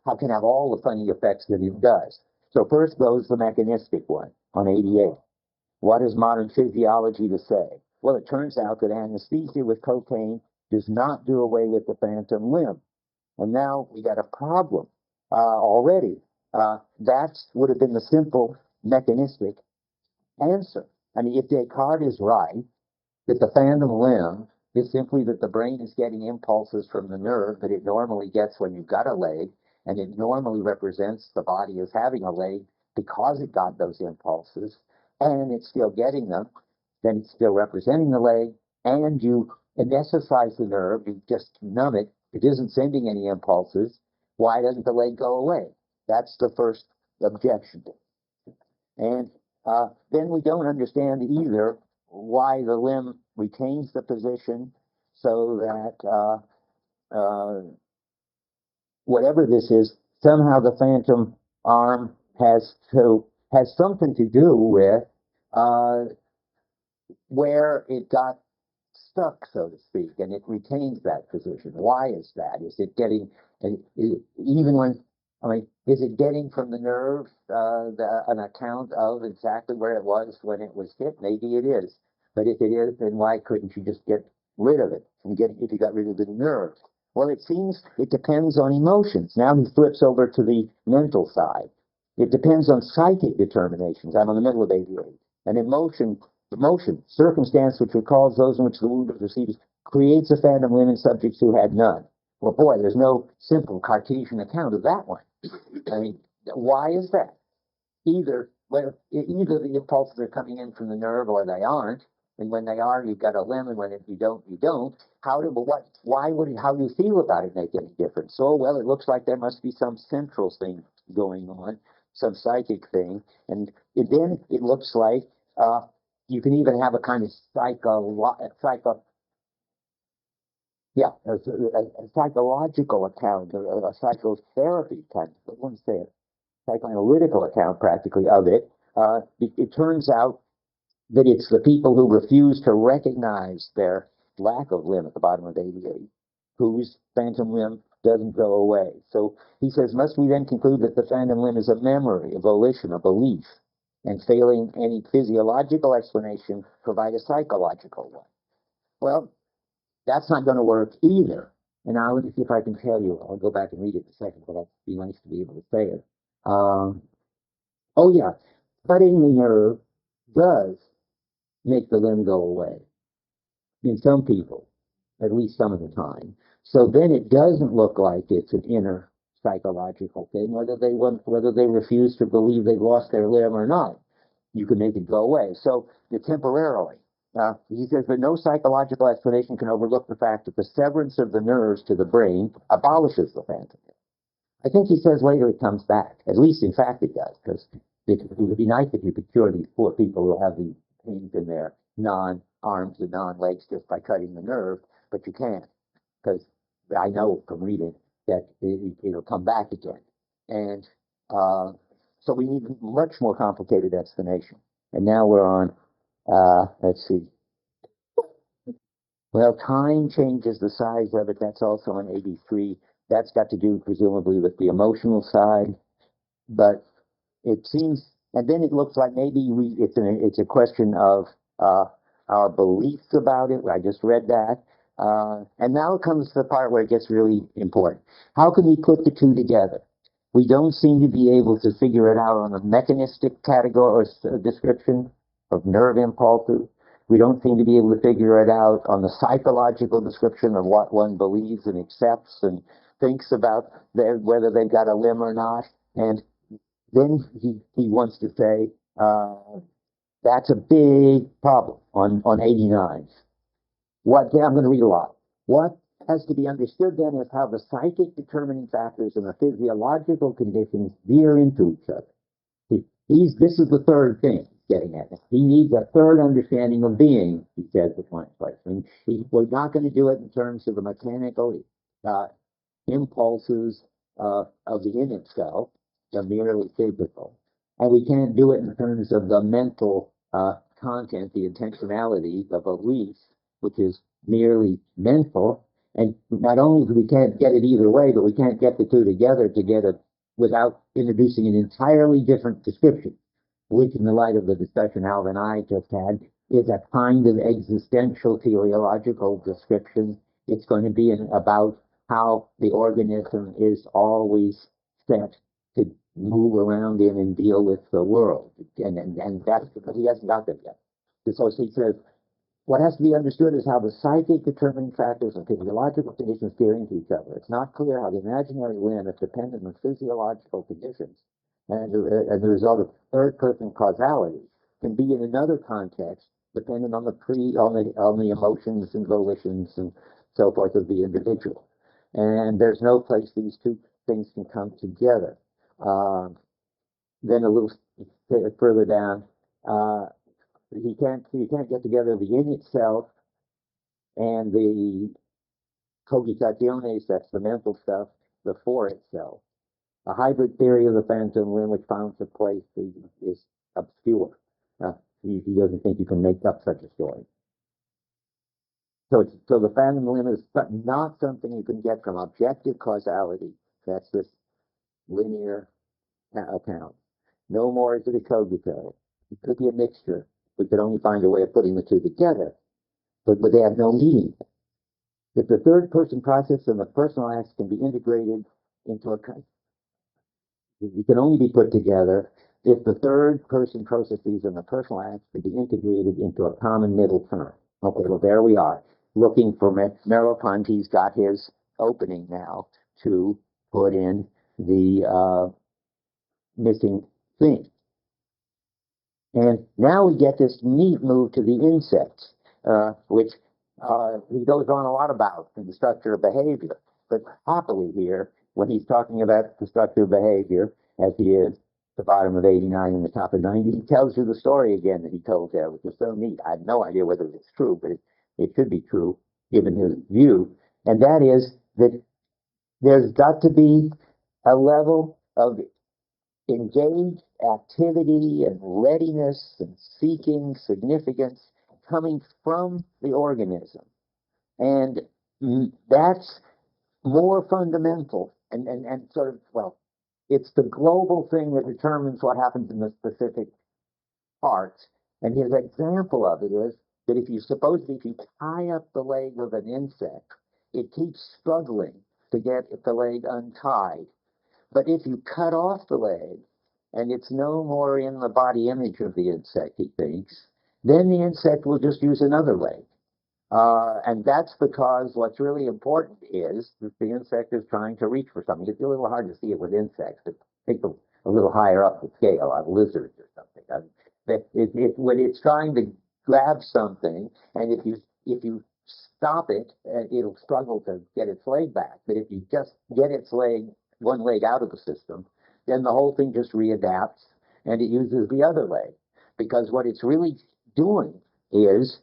how it can have all the funny effects that it does. So first goes the mechanistic one on 88. What has modern physiology to say? Well, it turns out that anesthesia with cocaine does not do away with the phantom limb. And now we got a problem already. That would have been the simple mechanistic answer. I mean, if Descartes is right, that the phantom limb is simply that the brain is getting impulses from the nerve that it normally gets when you've got a leg, and it normally represents the body as having a leg because it got those impulses, and it's still getting them, then it's still representing the leg, and you anesthetize the nerve, you just numb it, it isn't sending any impulses. Why doesn't the leg go away? That's the first objection. And then we don't understand either why the limb retains the position, so that whatever this is, somehow the phantom arm has something to do with where it got stuck, so to speak, and it retains that position. Why is that? Is it getting, even when, I mean, is it getting from the nerve an account of exactly where it was when it was hit? Maybe it is. But if it is, then why couldn't you just get rid of it and if you got rid of the nerve? Well, it seems it depends on emotions. Now he flips over to the mental side. It depends on psychic determinations. I'm in the middle of 88. An emotion, circumstance which recalls those in which the wound was received, creates a phantom limb in subjects who had none. Well, boy, there's no simple Cartesian account of that one. I mean, why is that? Either the impulses are coming in from the nerve or they aren't. And when they are, you've got a limb, and when you don't, you don't. How you feel about it make any difference? So, well, it looks like there must be some central thing going on, some psychic thing. And then it looks like you can even have a kind of a psychological account, a psychotherapy kind, I want to say it, psychoanalytical account practically of it. It turns out that it's the people who refuse to recognize their lack of limb at the bottom of 88, whose phantom limb doesn't go away. So he says, must we then conclude that the phantom limb is a memory, a volition, a belief, and failing any physiological explanation, provide a psychological one? Well, that's not going to work either. And I'll see if I can tell you. I'll go back and read it in a second, but it'd be nice to be able to say it. Oh yeah, cutting the nerve does make the limb go away in some people, at least some of the time. So then it doesn't look like it's an inner psychological thing, whether they refuse to believe they've lost their limb or not. You can make it go away. So temporarily. He says, but no psychological explanation can overlook the fact that the severance of the nerves to the brain abolishes the phantom. I think he says later it comes back. At least, in fact, it does, because it would be nice if you could cure these poor people who have these pains in their non-arms and non-legs just by cutting the nerve, but you can't, because I know from reading that it'll come back again. And so we need a much more complicated explanation. And now we're on, let's see. Well, time changes the size of it. That's also on 83. That's got to do presumably with the emotional side. But it seems, and then it looks like maybe it's a question of our beliefs about it. I just read that. And now comes the part where it gets really important. How can we put the two together? We don't seem to be able to figure it out on a mechanistic category or description of nerve impulses. We don't seem to be able to figure it out on the psychological description of what one believes and accepts and thinks about whether they've got a limb or not. And then he wants to say, that's a big problem on 89. I'm going to read a lot. What has to be understood then is how the psychic determining factors and the physiological conditions veer into each other. This is the third thing getting at it. He needs a third understanding of being, he says at one place. And we're not going to do it in terms of the mechanical impulses of the innate self, the merely physical. And we can't do it in terms of the mental content, the intentionality, the belief, which is merely mental. And not only we can't get it either way, but we can't get the two together to get it without introducing an entirely different description, which in the light of the discussion Alvin and I just had, is a kind of existential teleological description. It's going to be about how the organism is always set to move around in and deal with the world. And that's because he hasn't got there yet. So he says, what has to be understood is how the psychic determining factors and physiological conditions veer into each other. It's not clear how the imaginary limb is dependent on physiological conditions, and as a result of third-person causality can be in another context dependent on the emotions and volitions and so forth of the individual. And there's no place these two things can come together. Then a little further down, you can't get together the in itself and the cogitationes, that's the mental stuff, the for itself. A hybrid theory of the phantom limb which found its place is obscure. He doesn't think you can make up such a story. So the phantom limb is not something you can get from objective causality. That's this linear account. No more is it a cogito. It could be a mixture. We could only find a way of putting the two together, but they have no meaning. If the third person process and the personal acts can be integrated into you can only be put together if the third person processes and the personal acts can be integrated into a common middle term. Okay, well, there we are. Looking for Merleau-Ponty's got his opening now to put in the missing thing. And now we get this neat move to the insects, which he goes on a lot about in the structure of behavior. But happily here, when he's talking about the structure of behavior, as he is at the bottom of 89 and the top of 90, he tells you the story again that he told there, which is so neat. I have no idea whether it's true, but it should be true given his view. And that is that there's got to be a level of engaged activity and readiness and seeking significance coming from the organism. And that's more fundamental and sort of, well, it's the global thing that determines what happens in the specific parts. And his example of it is that if you tie up the leg of an insect, it keeps struggling to get the leg untied. But if you cut off the leg, and it's no more in the body image of the insect, he thinks, then the insect will just use another leg. And that's because what's really important is that the insect is trying to reach for something. It's a little hard to see it with insects. Take a little higher up the scale, on lizards or something. When it's trying to grab something, and if you stop it, it'll struggle to get its leg back. But if you just get one leg out of the system, then the whole thing just readapts and it uses the other leg. Because what it's really doing is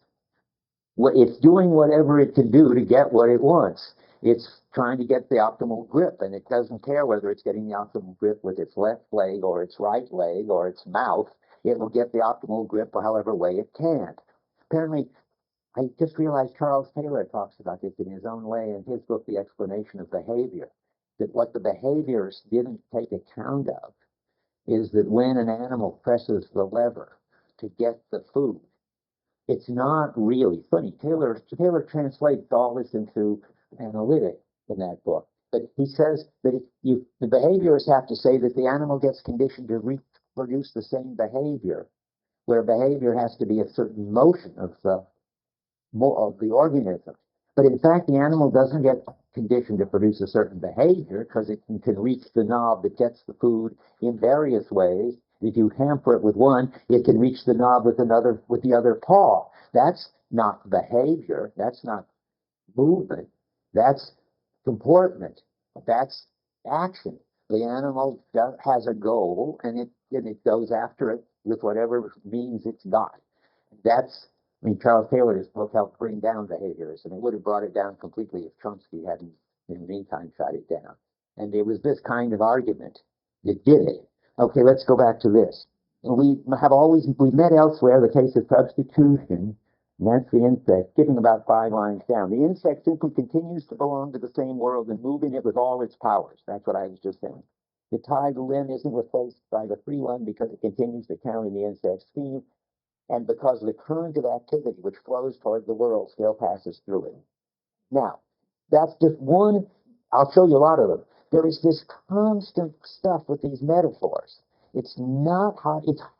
it's doing whatever it can do to get what it wants. It's trying to get the optimal grip, and it doesn't care whether it's getting the optimal grip with its left leg or its right leg or its mouth. It will get the optimal grip however way it can. Apparently, I just realized Charles Taylor talks about this in his own way in his book, The Explanation of Behavior, that what the behaviors didn't take account of is that when an animal presses the lever to get the food, it's not really funny. Taylor translates all this into analytic in that book. But he says that the behaviorists have to say that the animal gets conditioned to reproduce the same behavior, where behavior has to be a certain motion of the organism. But in fact, the animal doesn't get conditioned to produce a certain behavior because it can reach the knob that gets the food in various ways. If you hamper it with one, it can reach the knob with the other paw. That's not behavior. That's not movement. That's comportment. That's action. The animal has a goal, and it goes after it with whatever means it's got. I mean, Charles Taylor's book helped bring down behaviorism. It would have brought it down completely if Chomsky hadn't, in the meantime, shot it down. And it was this kind of argument that did it. Okay, let's go back to this. We've met elsewhere the case of substitution, and that's the insect, skipping about 5 lines down. The insect simply continues to belong to the same world and move in it with all its powers. That's what I was just saying. The tied limb isn't replaced by the free one because it continues to count in the insect scheme, and because the current of activity which flows toward the world still passes through it. Now, that's just one. I'll show you a lot of them. There is this constant stuff with these metaphors. It's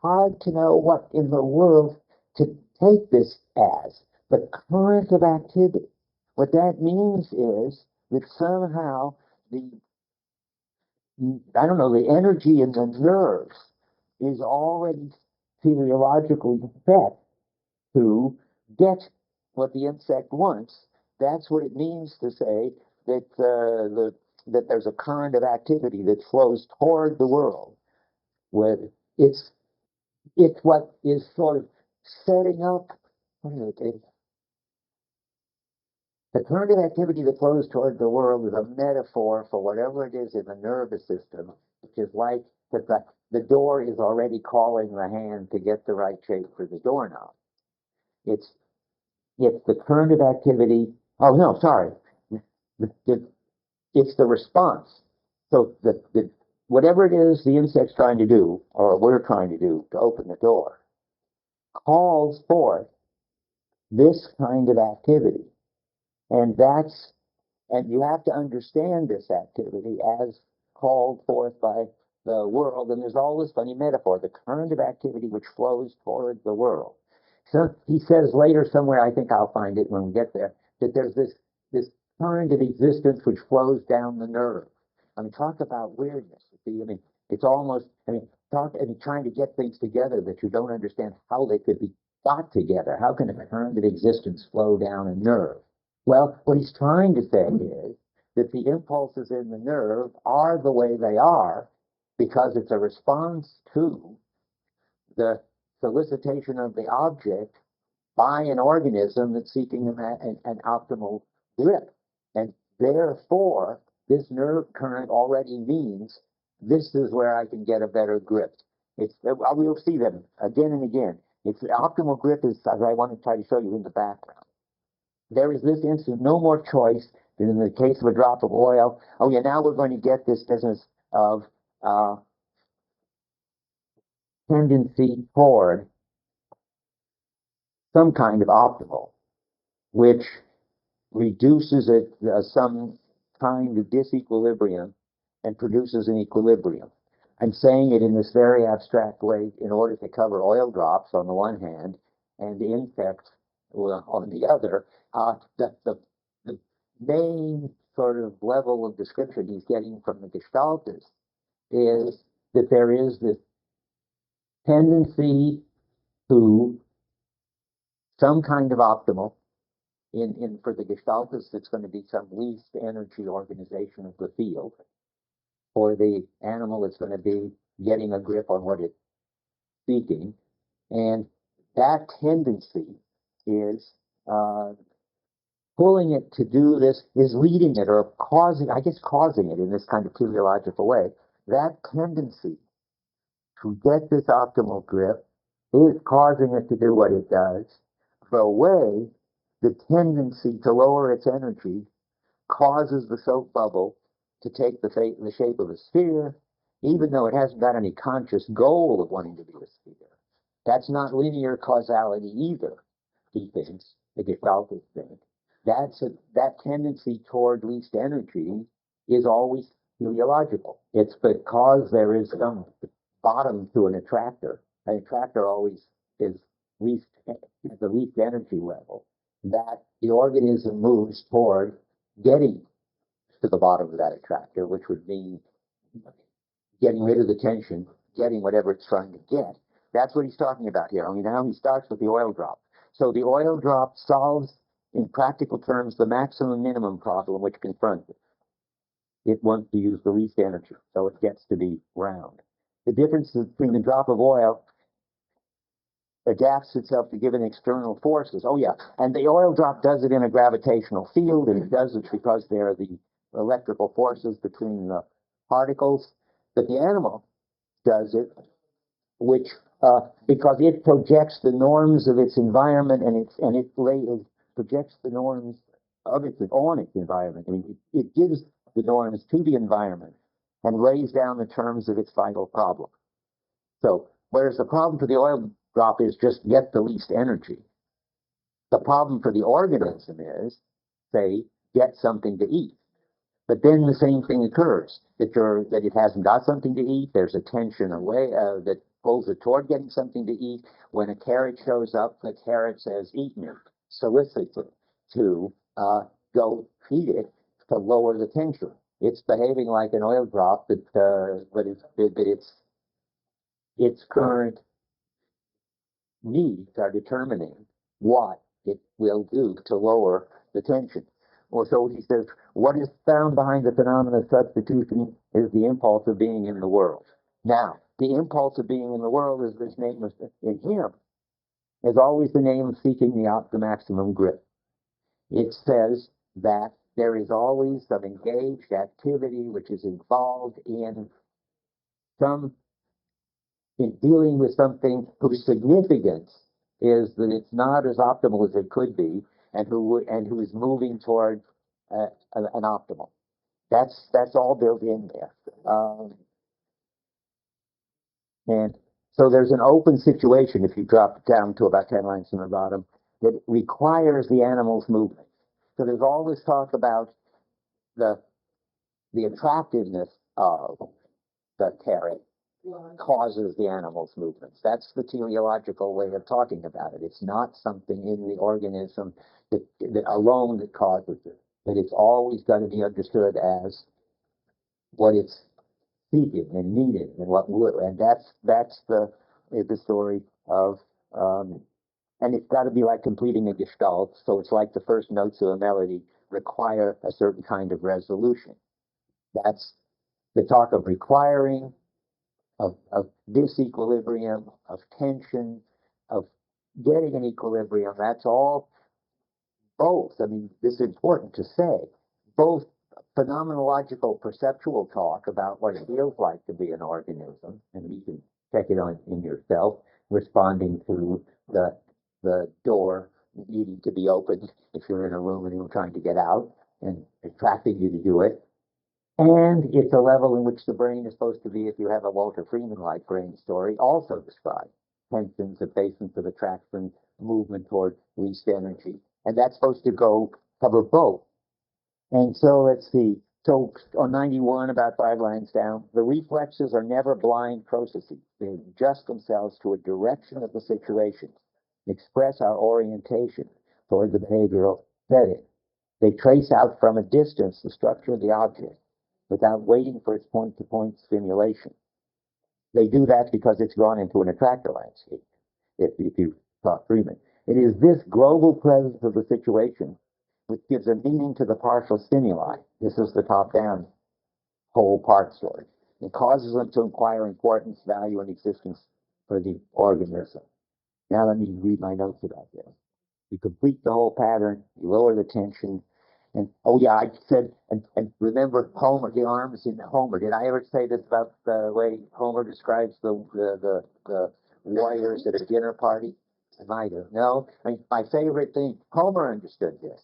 hard to know what in the world to take this as. The current of activity. What that means is that somehow the energy in the nerves is already physiologically set to get what the insect wants. That's what it means to say that that there's a current of activity that flows toward the world. Where it's what is sort of setting up. The current of activity that flows toward the world is a metaphor for whatever it is in the nervous system, which is like that the door is already calling the hand to get the right shape for the doorknob. It's the current of activity. Oh no, sorry. It's the response. So whatever it is the insect's trying to do, or we're trying to do to open the door, calls forth this kind of activity. And you have to understand this activity as called forth by the world. And there's all this funny metaphor, the current of activity which flows toward the world. So he says later somewhere, I think I'll find it when we get there, that there's this current of existence which flows down the nerve. I mean, talk about weirdness. See, I mean, it's almost, trying to get things together that you don't understand how they could be got together. How can a current of existence flow down a nerve? Well, what he's trying to say is that the impulses in the nerve are the way they are because it's a response to the solicitation of the object by an organism that's seeking an optimal grip. And therefore, this nerve current already means this is where I can get a better grip. We'll see them again and again. It's the optimal grip is, as I want to try to show you in the background. There is this instant no more choice than in the case of a drop of oil. Oh yeah, now we're going to get this business of tendency toward some kind of optimal, which reduces it some kind of disequilibrium and produces an equilibrium. I'm saying it in this very abstract way in order to cover oil drops on the one hand and the insects on the other. The main sort of level of description he's getting from the Gestaltists is that there is this tendency to some kind of optimal. For the Gestaltists, it's going to be some least energy organization of the field. For the animal, it's going to be getting a grip on what it's seeking. And that tendency is pulling it to do this, is leading it or causing, I guess causing it in this kind of teleological way. That tendency to get this optimal grip is causing it to do what it does. The way, the tendency to lower its energy causes the soap bubble to take the shape of a sphere, even though it hasn't got any conscious goal of wanting to be a sphere. That's not linear causality either, he thinks, the Gestaltists think. That tendency toward least energy is always teleological. It's because there is some bottom to an attractor. An attractor always is least at the least energy level. That the organism moves toward getting to the bottom of that attractor, which would mean getting rid of the tension, getting whatever it's trying to get. That's what he's talking about here. I mean, now he starts with the oil drop. So the oil drop solves, in practical terms, the maximum minimum problem which confronts it. It wants to use the least energy, so it gets to be round. The difference between the drop of oil adapts itself to given external forces. Oh yeah, and the oil drop does it in a gravitational field, and it does it because there are the electrical forces between the particles. But the animal does it, which because it projects the norms of its environment, and it projects the norms of its on its environment. I mean, it gives the norms to the environment and lays down the terms of its vital problem. So, whereas the problem for the oil drop is just get the least energy, the problem for the organism is, say, get something to eat. But then the same thing occurs, that it hasn't got something to eat. There's a tension away that pulls it toward getting something to eat. When a carrot shows up, the carrot says, "Eat me," solicits it to go feed it to lower the tension. It's behaving like an oil drop, but its current needs are determining what it will do to lower the tension. Or so he says, what is found behind the phenomenon of substitution is the impulse of being in the world. Now, the impulse of being in the world is this name in him, is always the name of seeking the maximum grip. It says that there is always some engaged activity which is involved in dealing with something whose significance is that it's not as optimal as it could be, and who is moving toward an optimal. That's all built in there. And so there's an open situation, if you drop it down to about 10 lines from the bottom, that requires the animal's movement. So there's all this talk about the attractiveness of the carrot causes the animal's movements. That's the teleological way of talking about it. It's not something in the organism that alone that causes it, but it's always going to be understood as what it's seeking and needing, and what would, and that's the story of and it's got to be like completing a gestalt. So it's like the first notes of a melody require a certain kind of resolution. That's the talk of requiring, of disequilibrium, of tension, of getting an equilibrium. That's all both. I mean, this is important to say. Both phenomenological perceptual talk about what it feels like to be an organism, and you can check it on in yourself, responding to the door needing to be opened if you're in a room and you're trying to get out, and attracting you to do it. And it's a level in which the brain is supposed to be, if you have a Walter Freeman-like brain story, also described. Tensions, abasement of attraction, movement toward least energy. And that's supposed to cover both. And so let's see. So on 91, about 5 lines down, the reflexes are never blind processes. They adjust themselves to a direction of the situation, express our orientation toward the behavioral setting. They trace out from a distance the structure of the object without waiting for its point-to-point stimulation. They do that because it's gone into an attractor landscape, if you thought Freeman. It is this global presence of the situation which gives a meaning to the partial stimuli. This is the top-down whole part story. It causes them to acquire importance, value, and existence for the organism. Now let me read my notes about this. You complete the whole pattern, you lower the tension, and oh yeah, I said, and remember Homer, the arms in Homer. Did I ever say this about the way Homer describes the warriors at a dinner party? I might have. No, I mean, my favorite thing, Homer understood this.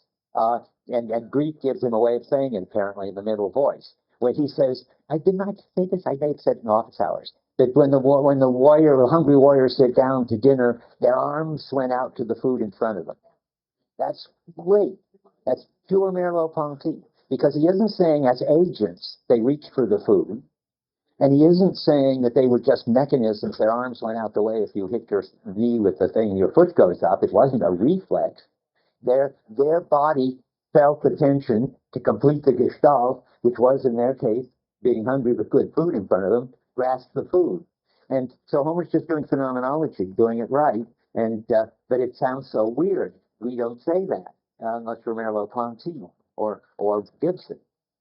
And Greek gives him a way of saying it, apparently, in the middle voice. When he says, I did not say this, I may have said in office hours, that when the hungry warriors sit down to dinner, their arms went out to the food in front of them. That's great. That's pure Merleau-Ponty. Because he isn't saying as agents they reached for the food, and he isn't saying that they were just mechanisms, their arms went out the way if you hit your knee with the thing, your foot goes up. It wasn't a reflex. Their body felt the tension to complete the gestalt, which was in their case being hungry with good food in front of them, grasp the food. And so Homer's just doing phenomenology, doing it right, and but it sounds so weird. We don't say that unless we're Merleau-Ponty or Gibson.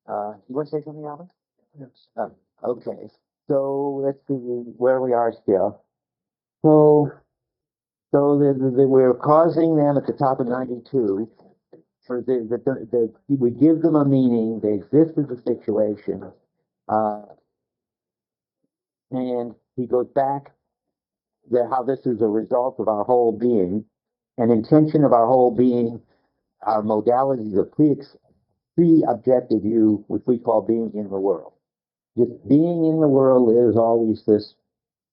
You want to say something, Albert? Yes. Okay. So let's see where we are still. So we're causing them at the top of 92 for we give them a meaning, they exist as a situation, and he goes back to how this is a result of our whole being, an intention of our whole being, our modalities of pre-objective view, which we call being in the world. Just being in the world is always this,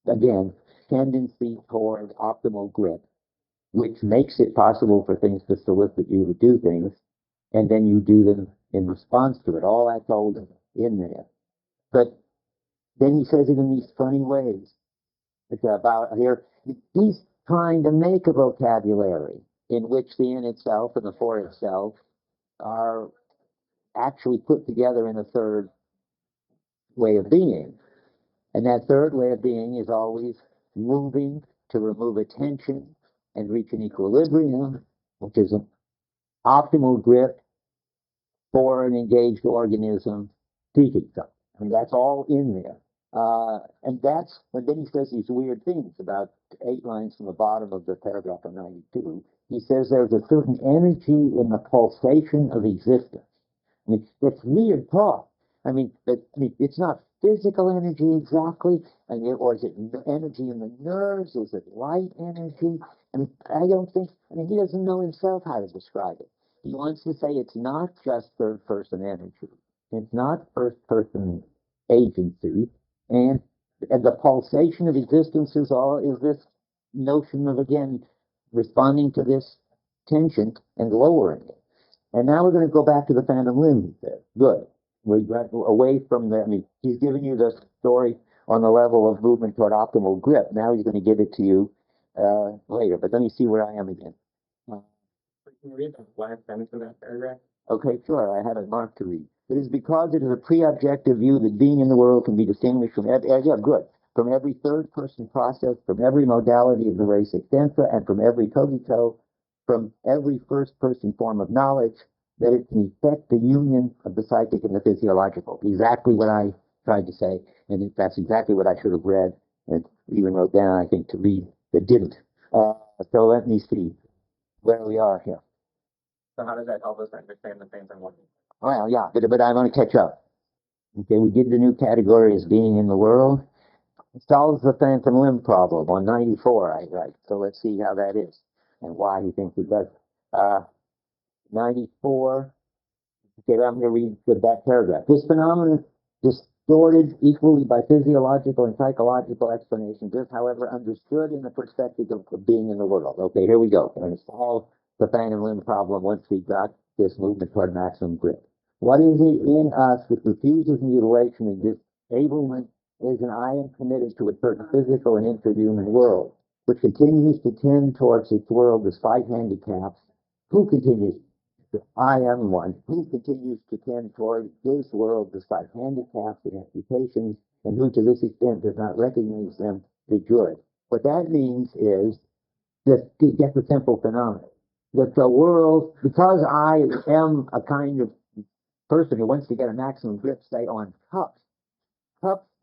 again, tendency toward optimal grip, which makes it possible for things to solicit you to do things, and then you do them in response to it. All that's all in there. But then he says it in these funny ways. It's about here, he's trying to make a vocabulary in which the in itself and the for itself are actually put together in a third way of being. And that third way of being is always moving to remove a tension and reach an equilibrium, which is an optimal grip for an engaged organism seeking something. I mean, that's all in there. And that's when then he says these weird things about 8 lines from the bottom of the paragraph of 92. He says there's a certain energy in the pulsation of existence. I mean, it's weird talk. It's not physical energy exactly, or is it energy in the nerves? Is it light energy? I don't think, he doesn't know himself how to describe it. He wants to say it's not just third person energy. It's not first person agency. And the pulsation of existence is this notion of, again, responding to this tension and lowering it. And now we're going to go back to the phantom limb, he said. Good. We got away from he's giving you the story on the level of movement toward optimal grip. Now he's going to give it to you later. But let me see where I am again. Can you read the last sentence of that paragraph? Okay, sure. I have it marked to read. It is because it is a pre-objective view that being in the world can be distinguished from from every third-person process, from every modality of the res extensa, and from every cogito, from every first-person form of knowledge, that it can effect the union of the psychic and the physiological. Exactly what I tried to say, and that's exactly what I should have read, and even wrote down, I think, to read that didn't. So let me see where we are here. So how does that help us understand the phantom limb? Well, yeah, but I want to catch up. Okay, we get the new category as being in the world. It solves the phantom limb problem on 94, I write. So let's see how that is and why he thinks it does. 94. Okay, I'm going to read that paragraph. This phenomenon, distorted equally by physiological and psychological explanations, is, however, understood in the perspective of being in the world. Okay, here we go. We're going to solve the phantom limb problem once we got this movement toward maximum grip. What is it in us that refuses mutilation and disablement is an I am committed to a certain physical and interhuman world, which continues to tend towards its world despite handicaps. Who continues? I am one who continues to tend toward his world despite handicaps and amputations, and who to this extent does not recognize them as good. What that means is that to get the simple phenomenon. That the world, because I am a kind of person who wants to get a maximum grip, say, on cups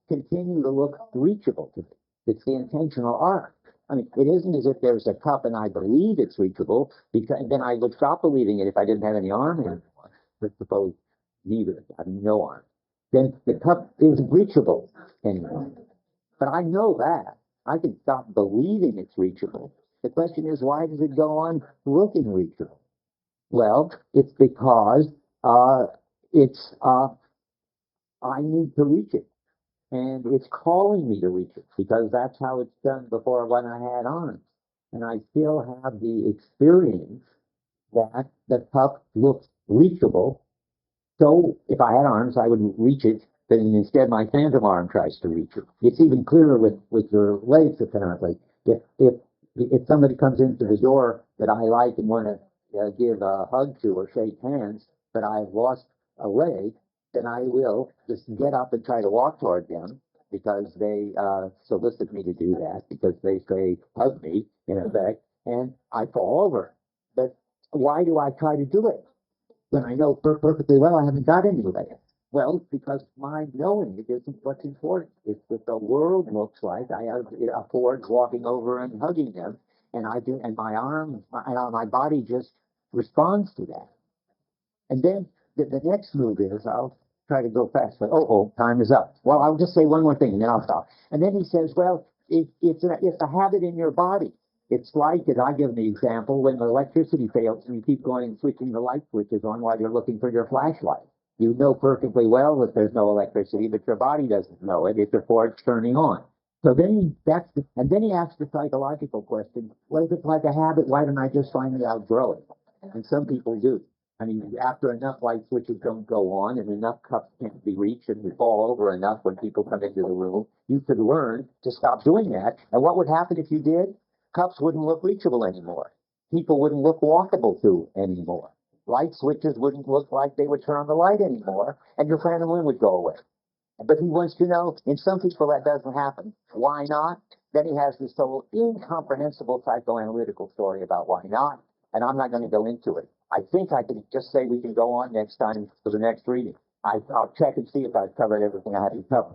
continue to look reachable to me. It's the intentional arc. I mean, it isn't as if there's a cup and I believe it's reachable, because then I would stop believing it if I didn't have any arm anymore. But suppose neither, I have no arm. Then the cup isn't reachable anymore. But I know that. I can stop believing it's reachable. The question is, why does it go on looking reachable? Well, it's because I need to reach it. And it's calling me to reach it because that's how it's done before when I had arms. And I still have the experience that the cup looks reachable. So if I had arms, I would reach it, but instead my phantom arm tries to reach it. It's even clearer with your legs, apparently. If somebody comes into the door that I like and want to give a hug to or shake hands, but I've lost a leg, then I will just get up and try to walk toward them because they solicit me to do that, because they say, hug me, in effect, and I fall over. But why do I try to do it when I know perfectly well I haven't got any leg? Well, because my knowing it isn't what's important. It's what the world looks like. I have afford walking over and hugging them, and I do, and my arm, my body just responds to that. And then the next move is, I'll try to go fast, but time is up. Well, I'll just say one more thing and then I'll stop. And then he says, well, it's a habit in your body. It's like, as I give the example, when the electricity fails and you keep going and switching the light switches on while you're looking for your flashlight. You know perfectly well that there's no electricity, but your body doesn't know it. It's before it's turning on. So and then he asks the psychological question, what if it's like a habit? Why don't I just finally outgrow it? And some people do. I mean, after enough light switches don't go on and enough cups can't be reached and you fall over enough when people come into the room, you could learn to stop doing that. And what would happen if you did? Cups wouldn't look reachable anymore. People wouldn't look walkable to anymore. Light switches wouldn't look like they would turn on the light anymore, and your phantom limb would go away. But he wants to know, in some people that doesn't happen. Why not? Then he has this whole incomprehensible psychoanalytical story about why not, and I'm not going to go into it. I think I can just say we can go on next time for the next reading. I'll check and see if I've covered everything I had to cover.